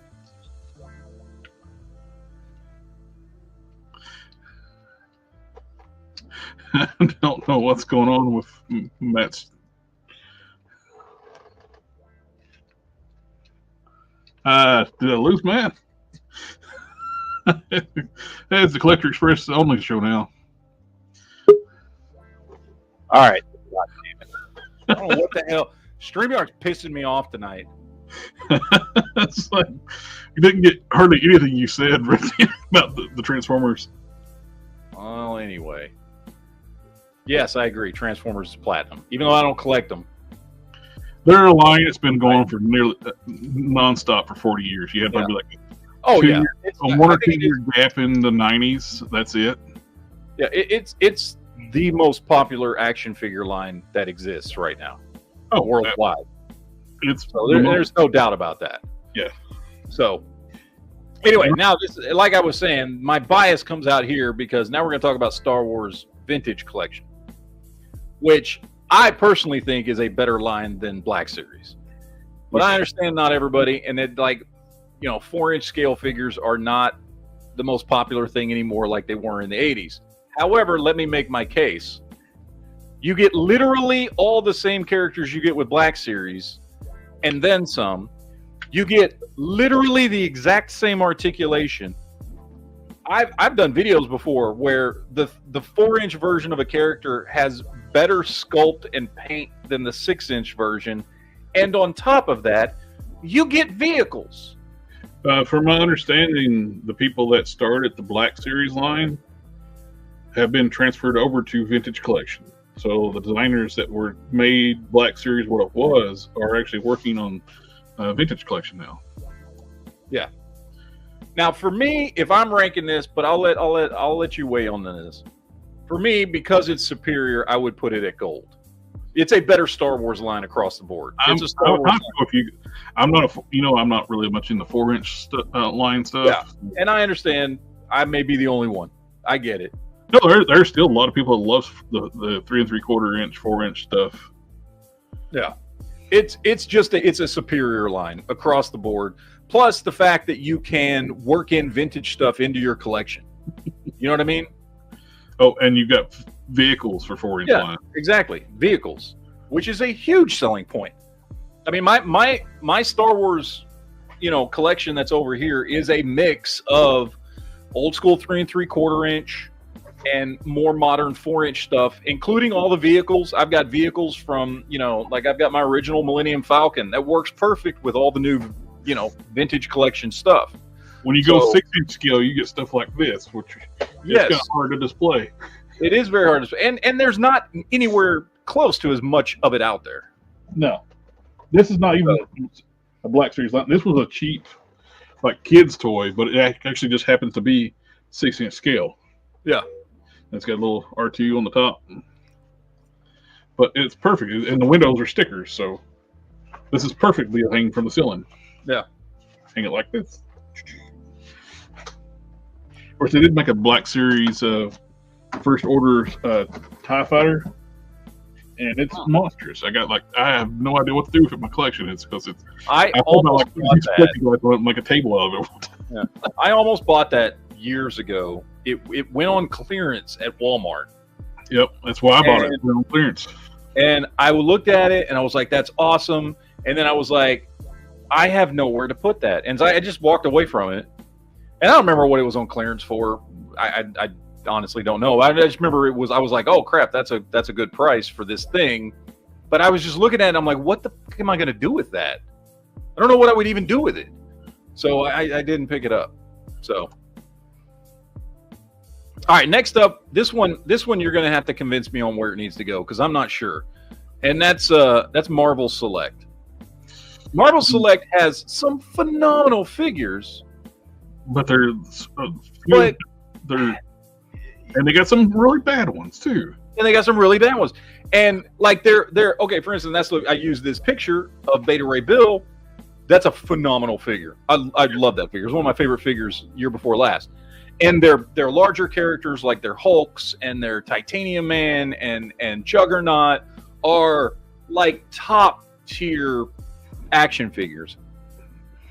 I don't know what's going on with Matt's. Did I lose Matt? It's the Collector Express only show now. All right. God damn it. I don't know what the hell. StreamYard's pissing me off tonight. It's like, you didn't get hardly anything you said about the Transformers. Well, anyway. Yes, I agree. Transformers is platinum. Even though I don't collect them. They're a line that's been going for nearly nonstop for 40 years. You had probably like a 1 or 2 year gap in the 90s. That's it. Yeah, it's the most popular action figure line that exists right now. Worldwide. There's no doubt about that. Yeah. So, anyway, now this, like I was saying, my bias comes out here because now we're going to talk about Star Wars Vintage Collection, which I personally think is a better line than Black Series. But I understand not everybody, and it 4-inch scale figures are not the most popular thing anymore like they were in the 80s. However, let me make my case. You get literally all the same characters you get with Black Series, and then some. You get literally the exact same articulation. I've done videos before where the 4-inch version of a character has better sculpt and paint than the 6-inch version, and on top of that, you get vehicles. From my understanding, the people that started the Black Series line have been transferred over to Vintage Collection. So the designers that were made Black Series what it was are actually working on Vintage Collection now. Yeah. Now, for me, if I'm ranking this, but I'll let you weigh on this. For me, because it's superior, I would put it at gold. It's a better Star Wars line across the board. It's a Star Wars line. I'm not really much in the 4-inch line stuff. Yeah, and I understand. I may be the only one. I get it. No, there's still a lot of people that love the 3 3/4 inch, 4-inch stuff. Yeah, it's a superior line across the board. Plus the fact that you can work in vintage stuff into your collection. You know what I mean? Oh, and you've got vehicles for 4-inch line. Exactly, vehicles, which is a huge selling point. I mean, my Star Wars, collection that's over here is a mix of old school 3 3/4 inch and more modern 4-inch stuff, including all the vehicles. I've got vehicles from, I've got my original Millennium Falcon that works perfect with all the new, vintage collection stuff. When you go 6-inch scale, you get stuff like this, which is kind of hard to display. It is very hard to display, and there's not anywhere close to as much of it out there. No, this is not even a Black Series line. This was a cheap, kids' toy, but it actually just happens to be 6-inch scale. Yeah. It's got a little R2 on the top, but it's perfect, and the windows are stickers, so this is perfectly hanging from the ceiling. Yeah, hang it like this. Of course, they did make a Black Series First Order TIE Fighter, and it's monstrous. I have no idea what to do with my collection. It's because I almost bought that. Make a table out of it. Yeah. I almost bought that years ago. It went on clearance at Walmart. Yep, that's why I bought it. It went on clearance. And I looked at it and I was like, "That's awesome." And then I was like, "I have nowhere to put that," and so I just walked away from it. And I don't remember what it was on clearance for. I honestly don't know. I just remember I was like, "Oh crap, that's a good price for this thing." But I was just looking at it and I'm like, "What the fuck am I going to do with that? I don't know what I would even do with it." So I didn't pick it up. So. All right, next up, this one you're going to have to convince me on where it needs to go because I'm not sure, and that's Marvel Select. Marvel Select has some phenomenal figures, but and they got some really bad ones too. And they're okay. For instance, I use this picture of Beta Ray Bill. That's a phenomenal figure. I love that figure. It's one of my favorite figures year before last. And their larger characters like their Hulks and their Titanium Man and Juggernaut are like top tier action figures.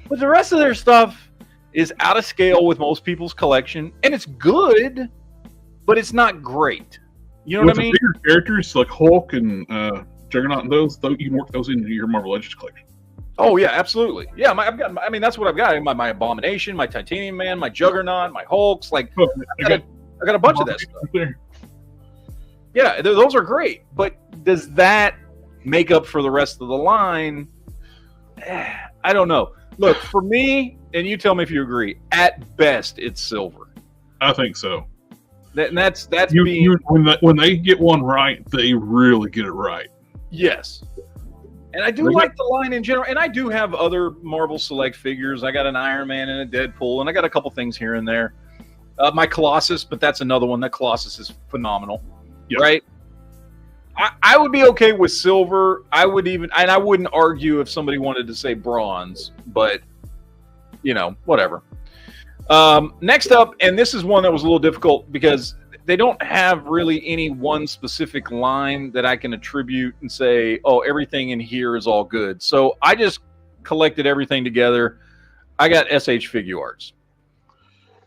But the rest of their stuff is out of scale with most people's collection, and it's good, but it's not great. You know what I mean? Bigger characters like Hulk and Juggernaut and those you can work those into your Marvel Legends collection. Oh yeah, absolutely. Yeah, that's what I've got. My Abomination, my Titanium Man, my Juggernaut, my Hulks. Like I got a bunch of that stuff. There. Yeah, those are great. But does that make up for the rest of the line? I don't know. Look, for me, and you tell me if you agree. At best, it's silver. I think so. That's when they get one right, they really get it right. Yes. And I do like the line in general. And I do have other Marvel Select figures. I got an Iron Man and a Deadpool, and I got a couple things here and there. My Colossus, but that's another one. That Colossus is phenomenal. Yep. Right? I would be okay with silver. I wouldn't argue if somebody wanted to say bronze, but whatever. Next up, and this is one that was a little difficult because they don't have really any one specific line that I can attribute and say, oh, everything in here is all good. So I just collected everything together. I got SH Figuarts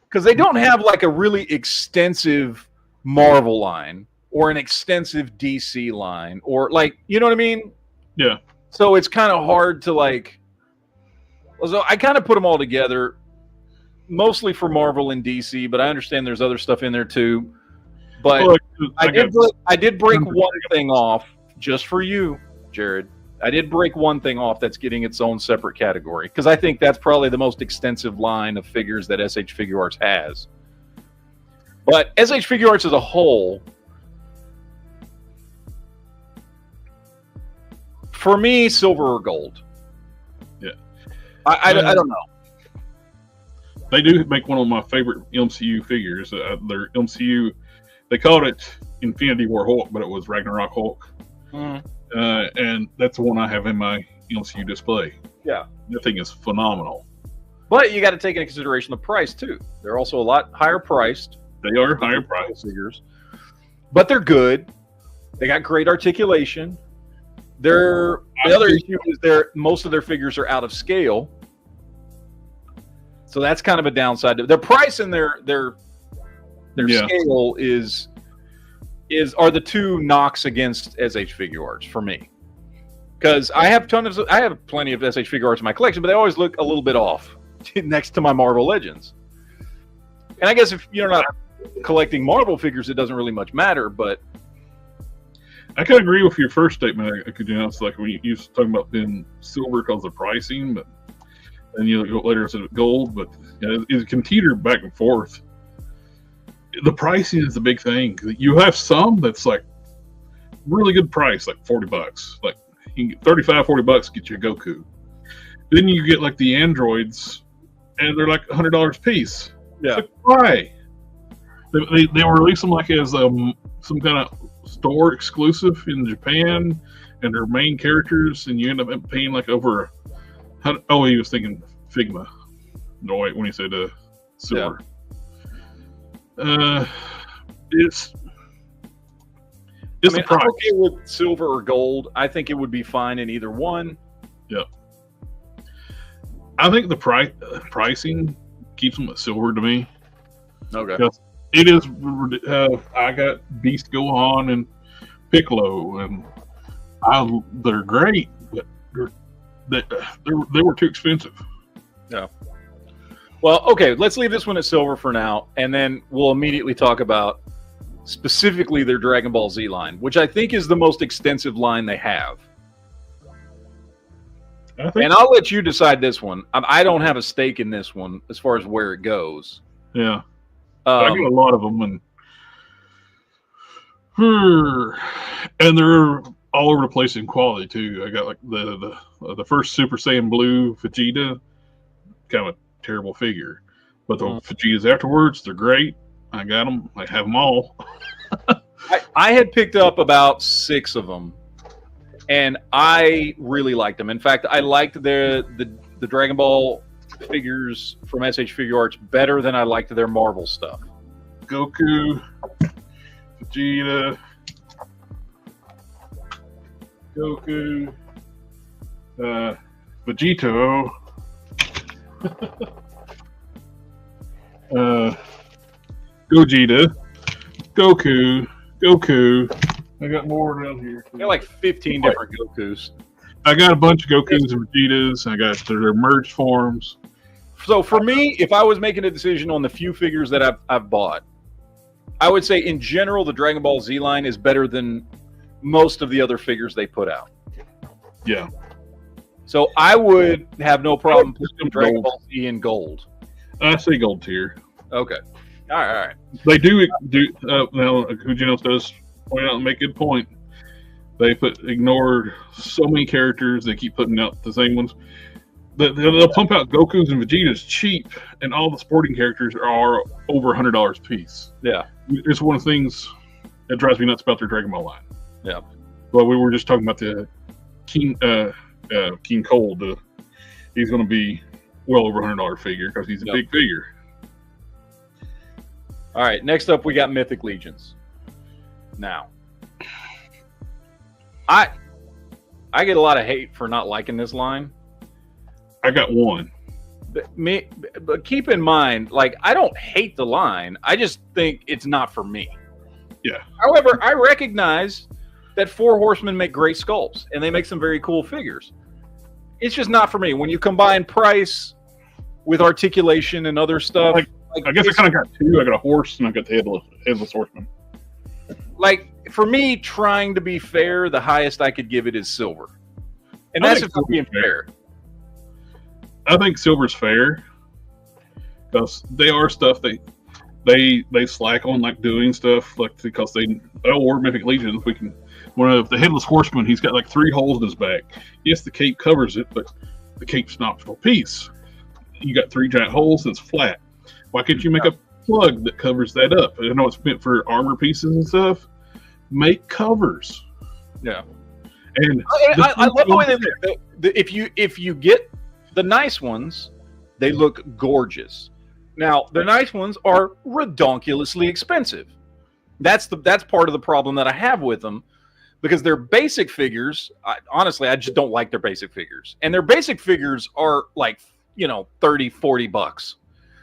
because they don't have like a really extensive Marvel line or an extensive DC line or like, you know what I mean? Yeah. So it's kind of hard to like, so I kind of put them all together mostly for Marvel and DC, but I understand there's other stuff in there too. But I did break one thing off just for you, Jared. I did break one thing off that's getting its own separate category because I think that's probably the most extensive line of figures that SH Figuarts has. But SH Figuarts as a whole, for me, silver or gold. Yeah. I don't know. They do make one of my favorite MCU figures. Their MCU, they called it Infinity War Hulk, but it was Ragnarok Hulk. And that's the one I have in my MCU display. Yeah. That thing is phenomenal. But you got to take into consideration the price, too. They're also a lot higher priced. They are higher priced figures. But they're good. They got great articulation. The other issue is most of their figures are out of scale. So that's kind of a downside. Their price and their scale are the two knocks against SH Figuarts for me. Because I have plenty of SH Figuarts in my collection, but they always look a little bit off next to my Marvel Legends. And I guess if you're not collecting Marvel figures, it doesn't really much matter. But I can agree with your first statement. It's like when you was talking about being silver because of pricing, but then you go later said gold, but it can teeter back and forth. The pricing is the big thing. You have some that's like really good price, like $40. Like you can get $35-$40 get you a Goku. Then you get like the androids, and they're like $100 a piece. Yeah, like, why? They release them like as some kind of store exclusive in Japan, and their main characters, and you end up paying like over. He was thinking Figma. No, wait, when he said silver. Yeah. It's I'm okay with silver or gold. I think it would be fine in either one. Yep. I think the pricing keeps them at silver to me. Okay. Because it is. I got Beast Gohan and Piccolo, and they're great, but they were too expensive. Yeah. Well, okay, let's leave this one at silver for now, and then we'll immediately talk about specifically their Dragon Ball Z line, which I think is the most extensive line they have. And I'll let you decide this one. I don't have a stake in this one as far as where it goes. Yeah. I got a lot of them, and they're all over the place in quality too. I got like the first Super Saiyan Blue Vegeta, kind of a terrible figure, but the Vegetas afterwards, they're great. I got them. I have them all. I had picked up about 6 of them, and I really liked them. In fact, I liked the Dragon Ball figures from SH Figure Arts better than I liked their Marvel stuff. Goku, Vegeta, Goku, Vegito, Gogeta, Goku. I got more down here. I got like 15 different Gokus. I got a bunch of Gokus and Vegetas. I got their merged forms. So for me, if I was making a decision on the few figures that I've bought, I would say in general the Dragon Ball Z line is better than most of the other figures they put out. Yeah. So I would have no problem putting Dragon Ball Z in gold. I say gold tier. Okay. All right. They do now. Kujinos does point out and make a good point. They ignored so many characters. They keep putting out the same ones. They'll pump out Gokus and Vegetas cheap, and all the sporting characters are over $100 a piece. Yeah. It's one of the things that drives me nuts about their Dragon Ball line. Yeah. But we were just talking about the King Cold. He's going to be well over $100 figure because he's a big figure. All right. Next up, we got Mythic Legions. Now, I get a lot of hate for not liking this line. I got one. But keep in mind, like, I don't hate the line. I just think it's not for me. Yeah. However, I recognize that Four Horsemen make great sculpts, and they make some very cool figures. It's just not for me. When you combine price with articulation and other stuff, I guess I kind of got two. I got a horse, and I got the headless horseman. Like, for me, trying to be fair, the highest I could give it is silver. And that's just being fair. I think silver's fair because they are stuff they slack on, like doing stuff like because we're Mythic Legions. We can one of the headless horseman. He's got like 3 holes in his back. Yes, the cape covers it, but the cape's an optional piece. You got 3 giant holes and it's flat. Why can't you make a plug that covers that up? I know it's meant for armor pieces and stuff. Make covers. Yeah, and I love the way if you get the nice ones, they look gorgeous. Now, the nice ones are redonkulously expensive. That's part of the problem that I have with them, because their basic figures, honestly, I just don't like their basic figures. And their basic figures are like, $30-$40.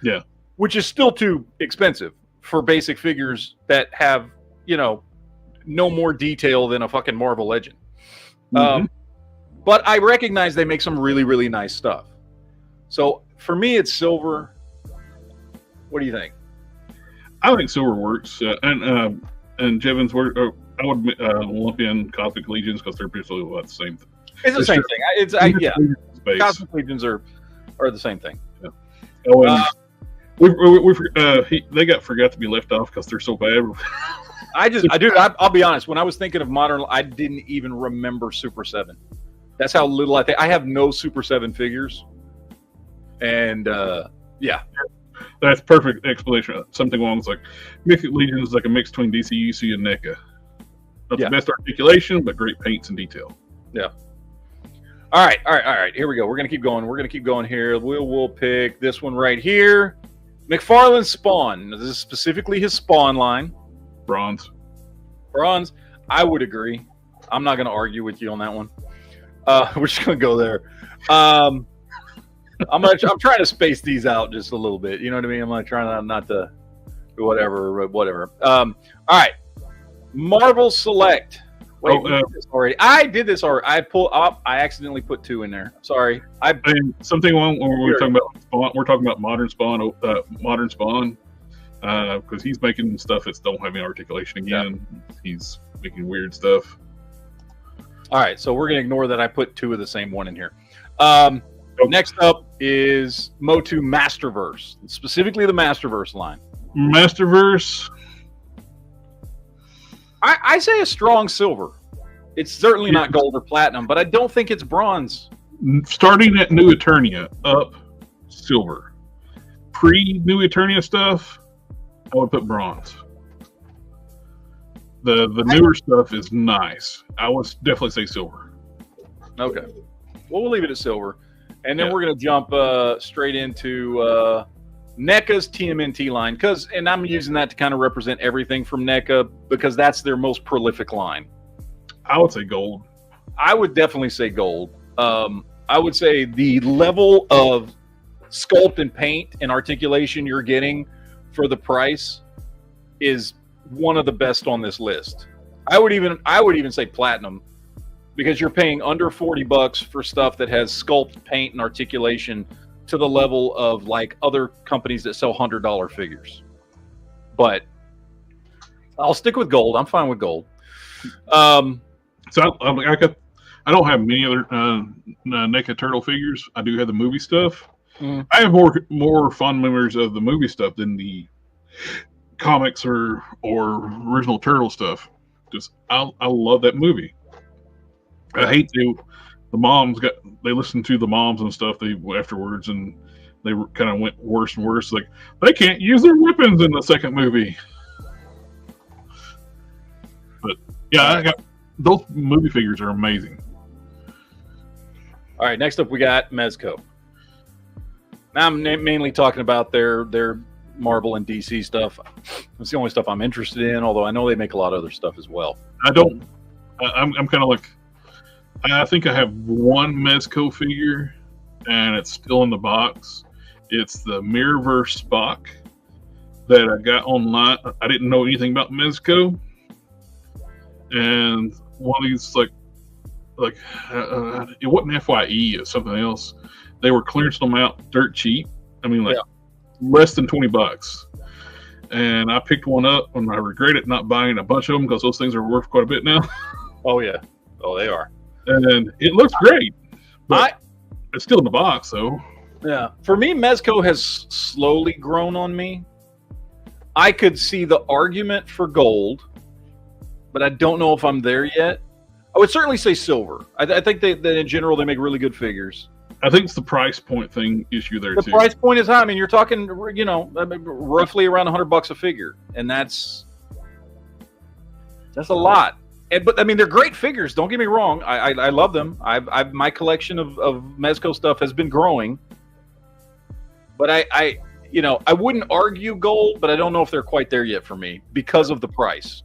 Yeah. Which is still too expensive for basic figures that have, no more detail than a fucking Marvel Legend. Mm-hmm. But I recognize they make some really, really nice stuff. So for me, it's silver. What do you think? I think silver works. And Jevons, I would lump in Cosmic Legions because they're basically the same thing. It's the same thing. Yeah. Cosmic Legions are the same thing. Yeah. They forgot to be left off because they're so bad. I'll be honest. When I was thinking of modern, I didn't even remember Super 7. That's how little I think. I have no Super 7 figures. And, yeah. That's perfect explanation. Something along like Mythic Legion is like a mix between DC, UC, and NECA. Not the best articulation, but great paints and detail. Yeah. All right. Here we go. We're going to keep going here. We'll pick this one right here. McFarlane's Spawn. This is specifically his Spawn line. Bronze. I would agree. I'm not going to argue with you on that one. We're just going to go there. I'm trying to space these out just a little bit. You know what I mean? I'm like trying not to do whatever. All right. Marvel Select. Wait, I did this already. I accidentally put 2 in there. Sorry. Something wrong when we're talking about Spawn. We're talking about Modern Spawn, because he's making stuff that don't have any articulation again. Yeah. He's making weird stuff. All right, so we're gonna ignore that. I put 2 of the same one in here. Next up is Motu Masterverse, specifically the Masterverse line. Masterverse. I say a strong silver. It's certainly not gold or platinum, but I don't think it's bronze. Starting at New Eternia, up silver. Pre-New Eternia stuff, I would put bronze. The newer stuff is nice. I would definitely say silver. Okay. Well, we'll leave it at silver. And then Yeah. we're going to jump straight into NECA's TMNT line, and I'm using that to kind of represent everything from NECA because that's their most prolific line. I would say gold. I would definitely say gold. I would say the level of sculpt and paint and articulation you're getting for the price is one of the best on this list. I would even say platinum, because you're paying under $40 for stuff that has sculpt, paint, and articulation to the level of like other companies that sell $100 figures. But I'll stick with gold. I'm fine with gold. So I don't have many other NECA Turtle figures. I do have the movie stuff. Mm. I have more fond memories of the movie stuff than the comics or original Turtle stuff. Just I love that movie. I hate the moms they listened to the moms and stuff afterwards, and they kind of went worse and worse. Like, they can't use their weapons in the second movie. But yeah, those movie figures are amazing. All right, next up we got Mezco. Now I'm mainly talking about their Marvel and DC stuff. That's the only stuff I'm interested in, although I know they make a lot of other stuff as well. I'm kind of like, I think I have one Mezco figure, and it's still in the box. It's the Mirrorverse Spock that I got online. I didn't know anything about Mezco, and one of these it wasn't FYE, it's something else. They were clearancing them out dirt cheap. I mean, less than $20. And I picked one up, and I regretted not buying a bunch of them because those things are worth quite a bit now. Oh yeah, oh they are. And it looks great, but it's still in the box, though. Yeah, for me, Mezco has slowly grown on me. I could see the argument for gold, but I don't know if I'm there yet. I would certainly say silver. I think that in general they make really good figures. I think it's the price point issue there The too. price point is high. I mean, you're talking, roughly around $100 a figure, and that's a lot. But I mean, they're great figures. Don't get me wrong. I love them. My collection of Mezco stuff has been growing. But I wouldn't argue gold, but I don't know if they're quite there yet for me because of the price.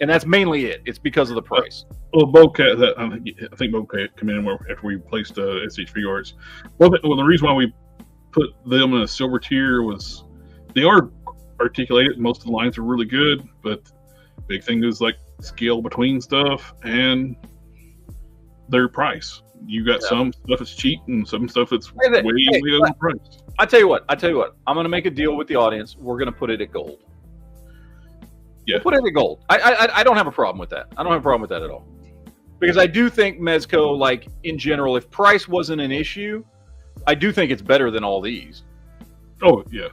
And that's mainly it. It's because of the price. Well, Bobcat, I think Bobcat came in after we placed SHV arts. Well, the reason why we put them in a silver tier was they are articulated. Most of the lines are really good, but big thing is like scale between stuff and their price. You got some stuff that's cheap and some stuff that's way overpriced. I tell you what. I'm going to make a deal with the audience. We're going to put it at gold. Yeah, we'll put it at gold. I don't have a problem with that. I don't have a problem with that at all. Because I do think Mezco, like in general, if price wasn't an issue, I do think it's better than all these. Oh yeah.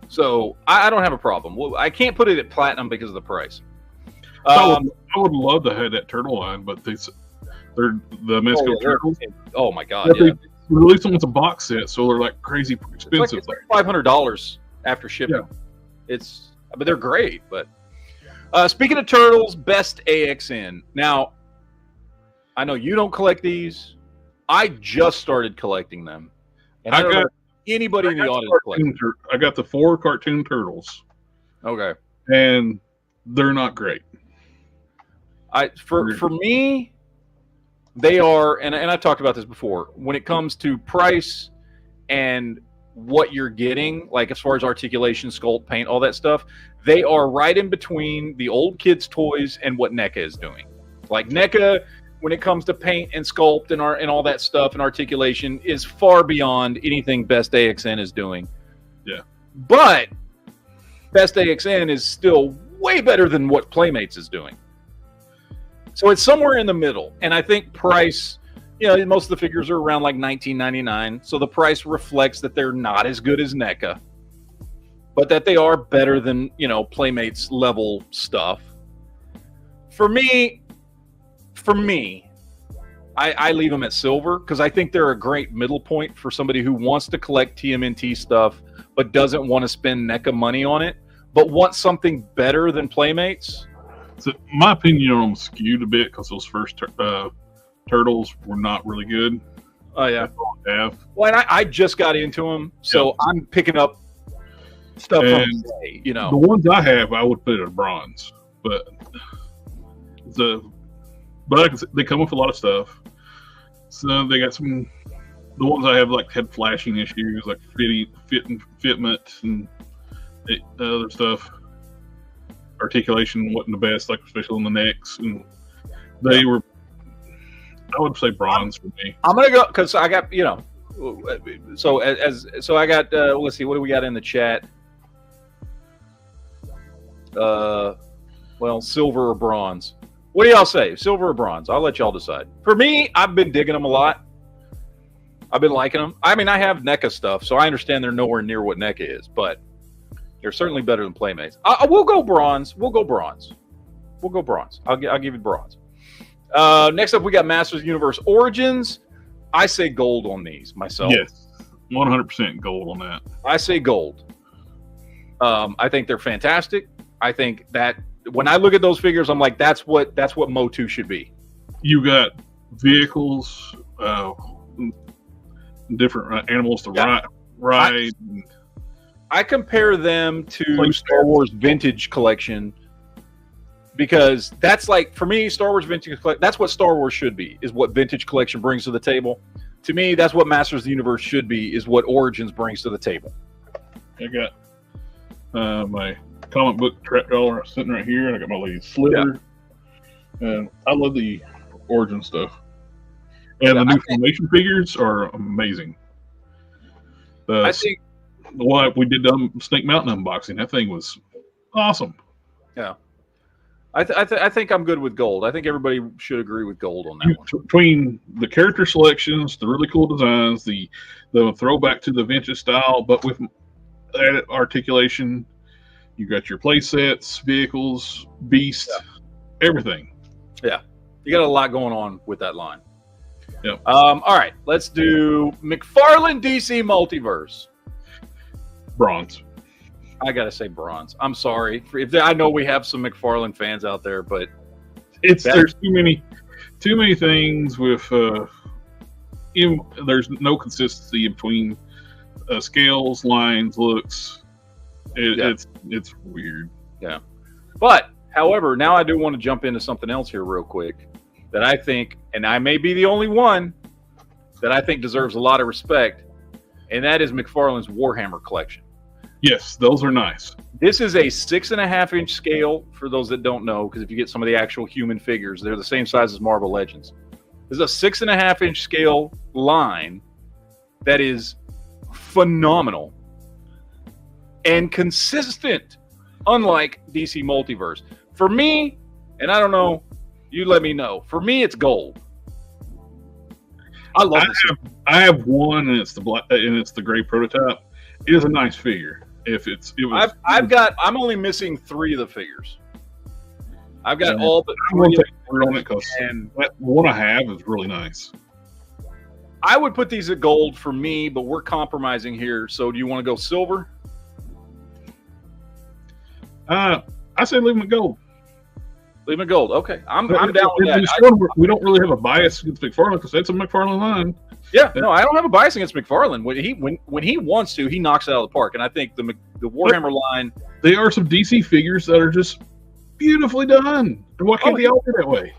So I don't have a problem. Well, I can't put it at platinum because of the price. I would love to have that turtle line, but they're the Mezco turtles. Oh my god! They released them with a box set, so they're like crazy expensive. It's like $500 after shipping. Yeah. But they're great. But speaking of turtles, best AXN. Now, I know you don't collect these. I just started collecting them, and I don't know anybody in the audience collecting. I got the 4 cartoon turtles. Okay, and they're not great. For me, they are, and I've talked about this before. When it comes to price and what you're getting, like as far as articulation, sculpt, paint, all that stuff, they are right in between the old kids' toys and what NECA is doing. Like NECA, when it comes to paint and sculpt and all that stuff and articulation, is far beyond anything Best AXN is doing. Yeah, but Best AXN is still way better than what Playmates is doing. So it's somewhere in the middle, and I think price, most of the figures are around like $19.99, so the price reflects that they're not as good as NECA, but that they are better than, Playmates level stuff. For me, I leave them at silver because I think they're a great middle point for somebody who wants to collect TMNT stuff but doesn't want to spend NECA money on it, but wants something better than Playmates. So my opinion on them skewed a bit because those first turtles were not really good. Oh yeah. That's all I have. Well, and I just got into them, so I'm picking up stuff from today, you know. The ones I have, I would put at bronze, but they come with a lot of stuff. So they got some. The ones I have had flashing issues, like fitment and other stuff. Articulation wasn't the best, like especially on the necks, and they were. I would say bronze for me. I'm gonna go because I got So I got. Let's see, what do we got in the chat? Well, silver or bronze. What do y'all say? Silver or bronze? I'll let y'all decide. For me, I've been digging them a lot. I've been liking them. I mean, I have NECA stuff, so I understand they're nowhere near what NECA is, but they're certainly better than Playmates. We'll go bronze. We'll go bronze. I'll give it bronze. Next up, we got Masters Universe Origins. I say gold on these myself. Yes, 100% gold on that. I say gold. I think they're fantastic. I think that when I look at those figures, I'm like, that's what Motu should be. You got vehicles, different animals to ride. I compare them to Star Wars Vintage Collection because that's like, for me, Star Wars Vintage Collection, that's what Star Wars should be, is what Vintage Collection brings to the table. To me, that's what Masters of the Universe should be, is what Origins brings to the table. I got my comic book trap dollar sitting right here, and I got my Lady Slither. And I love the Origin stuff. And the new Formation figures are amazing. I think the one we did Snake Mountain unboxing, that thing was awesome. Yeah. I think I'm good with gold. I think everybody should agree with gold on that one. Between the character selections, the really cool designs, the throwback to the vintage style, but with added articulation, you got your play sets, vehicles, beasts, everything. Yeah. You got a lot going on with that line. Yeah. All right, let's do McFarlane DC Multiverse. Bronze. I gotta say bronze. I'm sorry. I know we have some McFarlane fans out there, but there's too many things with. There's no consistency between scales, lines, looks. It's weird. Yeah. But however, now I do want to jump into something else here real quick that I think, and I may be the only one that I think deserves a lot of respect, and that is McFarlane's Warhammer collection. Yes, those are nice. This is a 6.5-inch scale for those that don't know, because if you get some of the actual human figures, they're the same size as Marvel Legends. This is a 6.5-inch scale line that is phenomenal and consistent, unlike DC Multiverse. For me, and I don't know, you let me know. For me, it's gold. I love this. I have one, and it's the black, and it's the gray prototype. It is a nice figure. I'm only missing 3 of the figures. I've got all but 3 on it because that one I have is really nice. I would put these at gold for me, but we're compromising here. So do you want to go silver? I say leave them at gold. Leave them at gold. Okay, I'm down with that. We don't really have a bias against McFarlane because that's a McFarlane line. Yeah, no, I don't have a bias against McFarlane. When he wants to, he knocks it out of the park. And I think the Warhammer line. There are some DC figures that are just beautifully done. And why can't they all be that way?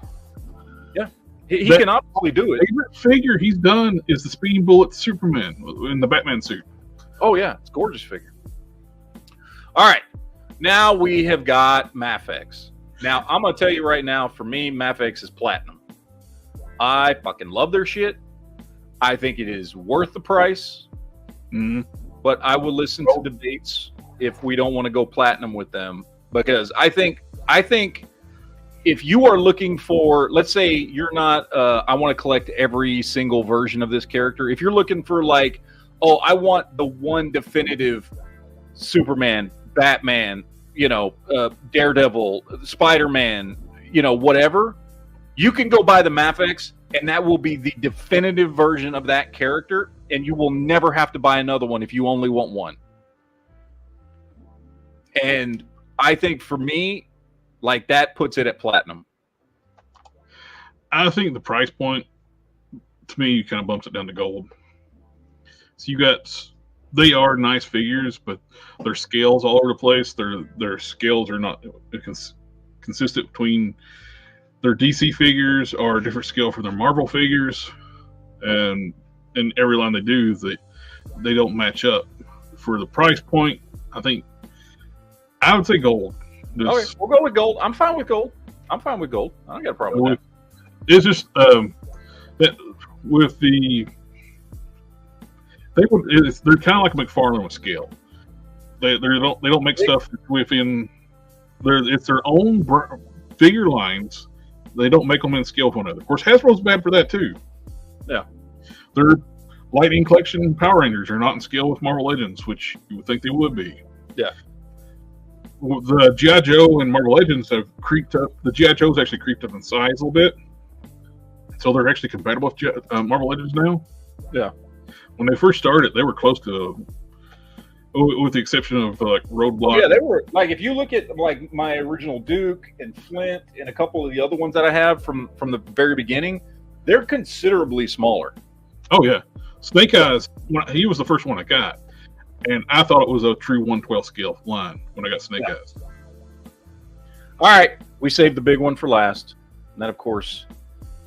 Yeah, he can obviously do it. The favorite figure he's done is the Speeding Bullet Superman in the Batman suit. Oh yeah, it's a gorgeous figure. All right, now we have got Mafex. Now I'm gonna tell you right now, for me, Mafex is platinum. I fucking love their shit. I think it is worth the price, but I will listen to debates if we don't want to go platinum with them, because I think if you are looking for, let's say you're not, I want to collect every single version of this character. If you're looking for like, oh, I want the one definitive Superman, Batman, Daredevil, Spider-Man, whatever, you can go buy the Mafex, and that will be the definitive version of that character, and you will never have to buy another one if you only want one. And I think for me, like, that puts it at platinum. I think the price point to me kind of bumps it down to gold. So they are nice figures, but their scales all over the place. Their scales are not consistent between their DC figures are a different scale for their Marvel figures, and in every line they do, they don't match up. For the price point, I would say gold. Okay, we'll go with gold. I'm fine with gold. I don't got a problem with that. It's just that with they're kind of like McFarlane with scale. They don't make stuff within it's their own figure lines. They don't make them in scale with one another. Of course, Hasbro's bad for that too. Yeah, their Lightning Collection Power Rangers are not in scale with Marvel Legends, which you would think they would be. Yeah. The G.I. Joe and Marvel Legends have creeped up. The G.I. Joe's actually creeped up in size a little bit, so they're actually compatible with Marvel Legends now. Yeah. When they first started, they were close to, with the exception of like Roadblock. Yeah, they were like, if you look at like my original Duke and Flint and a couple of the other ones that I have from the very beginning, they're considerably smaller. Oh yeah, Snake Eyes. He was the first one I got, and I thought it was a true 1/12 scale line when I got Snake Eyes. All right, we saved the big one for last, and that of course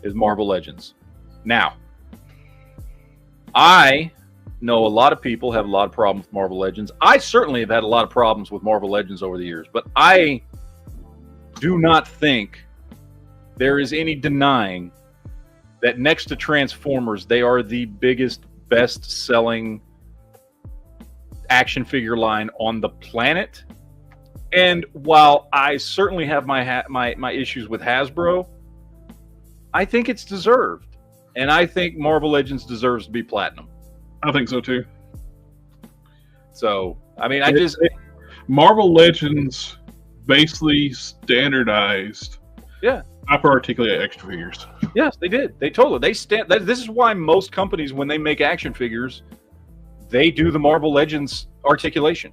is Marvel Legends. Now, I know a lot of people have a lot of problems with Marvel Legends. I certainly have had a lot of problems with Marvel Legends over the years, but I do not think there is any denying that next to Transformers, they are the biggest, best-selling action figure line on the planet. And while I certainly have my issues with Hasbro, I think it's deserved. And I think Marvel Legends deserves to be platinum. I think so too. So, I mean, Marvel Legends basically standardized hyper-articulate action figures. Yes, they did. This is why most companies, when they make action figures, they do the Marvel Legends articulation.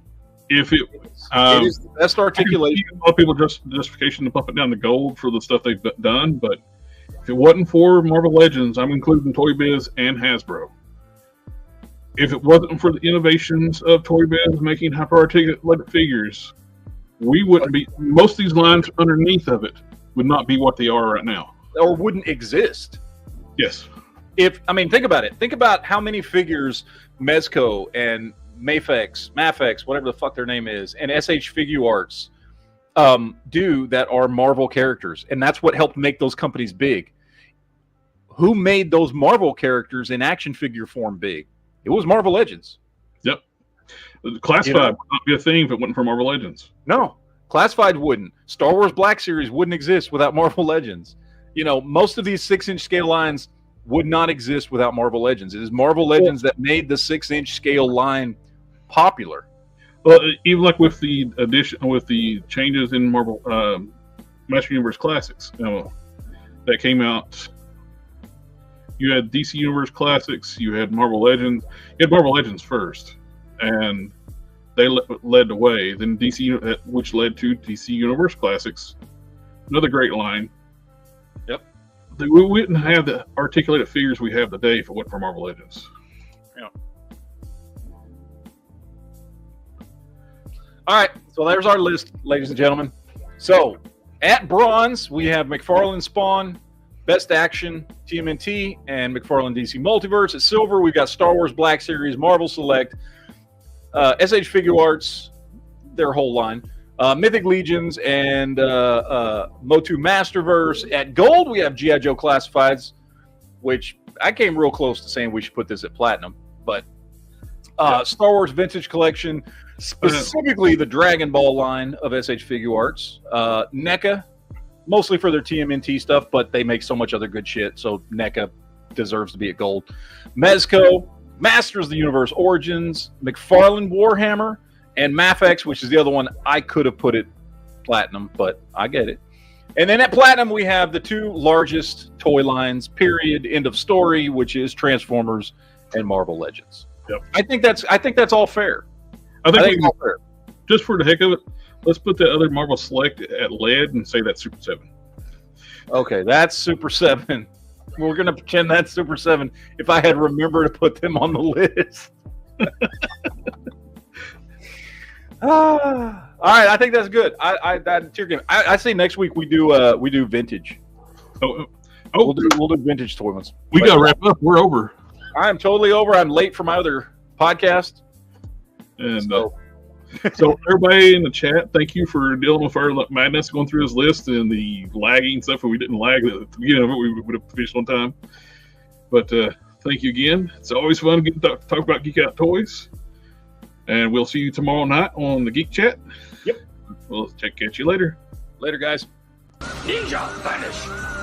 It is the best articulation. A lot of people justification to bump it down to gold for the stuff they've done, but if it wasn't for Marvel Legends, I'm including Toy Biz and Hasbro. If it wasn't for the innovations of Toy Biz making hyper-articulate figures, we wouldn't be. Most of these lines underneath of it would not be what they are right now, or wouldn't exist. Yes. Think about it. Think about how many figures Mezco and Mafex, whatever the fuck their name is, and SH Figuarts do that are Marvel characters, and that's what helped make those companies big. Who made those Marvel characters in action figure form big? It was Marvel Legends. Yep. Classified would not be a thing if it wasn't for Marvel Legends. No, Classified wouldn't. Star Wars Black Series wouldn't exist without Marvel Legends. Most of these 6-inch scale lines would not exist without Marvel Legends. It is Marvel Legends that made the 6-inch scale line popular. Well, even like with the changes in Marvel Master Universe Classics, that came out. You had DC Universe Classics, you had Marvel Legends. You had Marvel Legends first, and they led the way. Then DC, which led to DC Universe Classics, another great line. Yep. We wouldn't have the articulated figures we have today if it wasn't for Marvel Legends. Yeah. All right, so there's our list, ladies and gentlemen. So at bronze, we have McFarlane Spawn, Best Action, TMNT, and McFarlane DC Multiverse. At silver, we've got Star Wars Black Series, Marvel Select, SH Figuarts, their whole line, Mythic Legions, and Motu Masterverse. At gold, we have G.I. Joe Classifieds, which I came real close to saying we should put this at platinum, but Star Wars Vintage Collection, specifically the Dragon Ball line of SH Figuarts, NECA, mostly for their TMNT stuff, but they make so much other good shit, so NECA deserves to be at gold. Mezco, Masters of the Universe Origins, McFarlane Warhammer, and Mafex, which is the other one I could have put it platinum, but I get it. And then at platinum, we have the two largest toy lines, period, end of story, which is Transformers and Marvel Legends. Yep. I think that's all fair. I think all fair. Just for the heck of it, let's put the other Marvel Select at lead and say that's Super 7. Okay, that's Super 7. We're gonna pretend that's Super 7 if I had remembered to put them on the list. All right, I think that's good. That's your game. I say next week we do vintage. We'll do vintage toy ones. We got to wrap up. We're over. I'm totally over. I'm late for my other podcast. And so everybody in the chat, thank you for dealing with our madness going through this list and the lagging stuff. We didn't lag at the beginning of it. We would have finished on time. But thank you again. It's always fun to get to talk about Geek Out Toys. And we'll see you tomorrow night on the Geek Chat. Yep. We'll catch you later. Later, guys. Ninja vanish.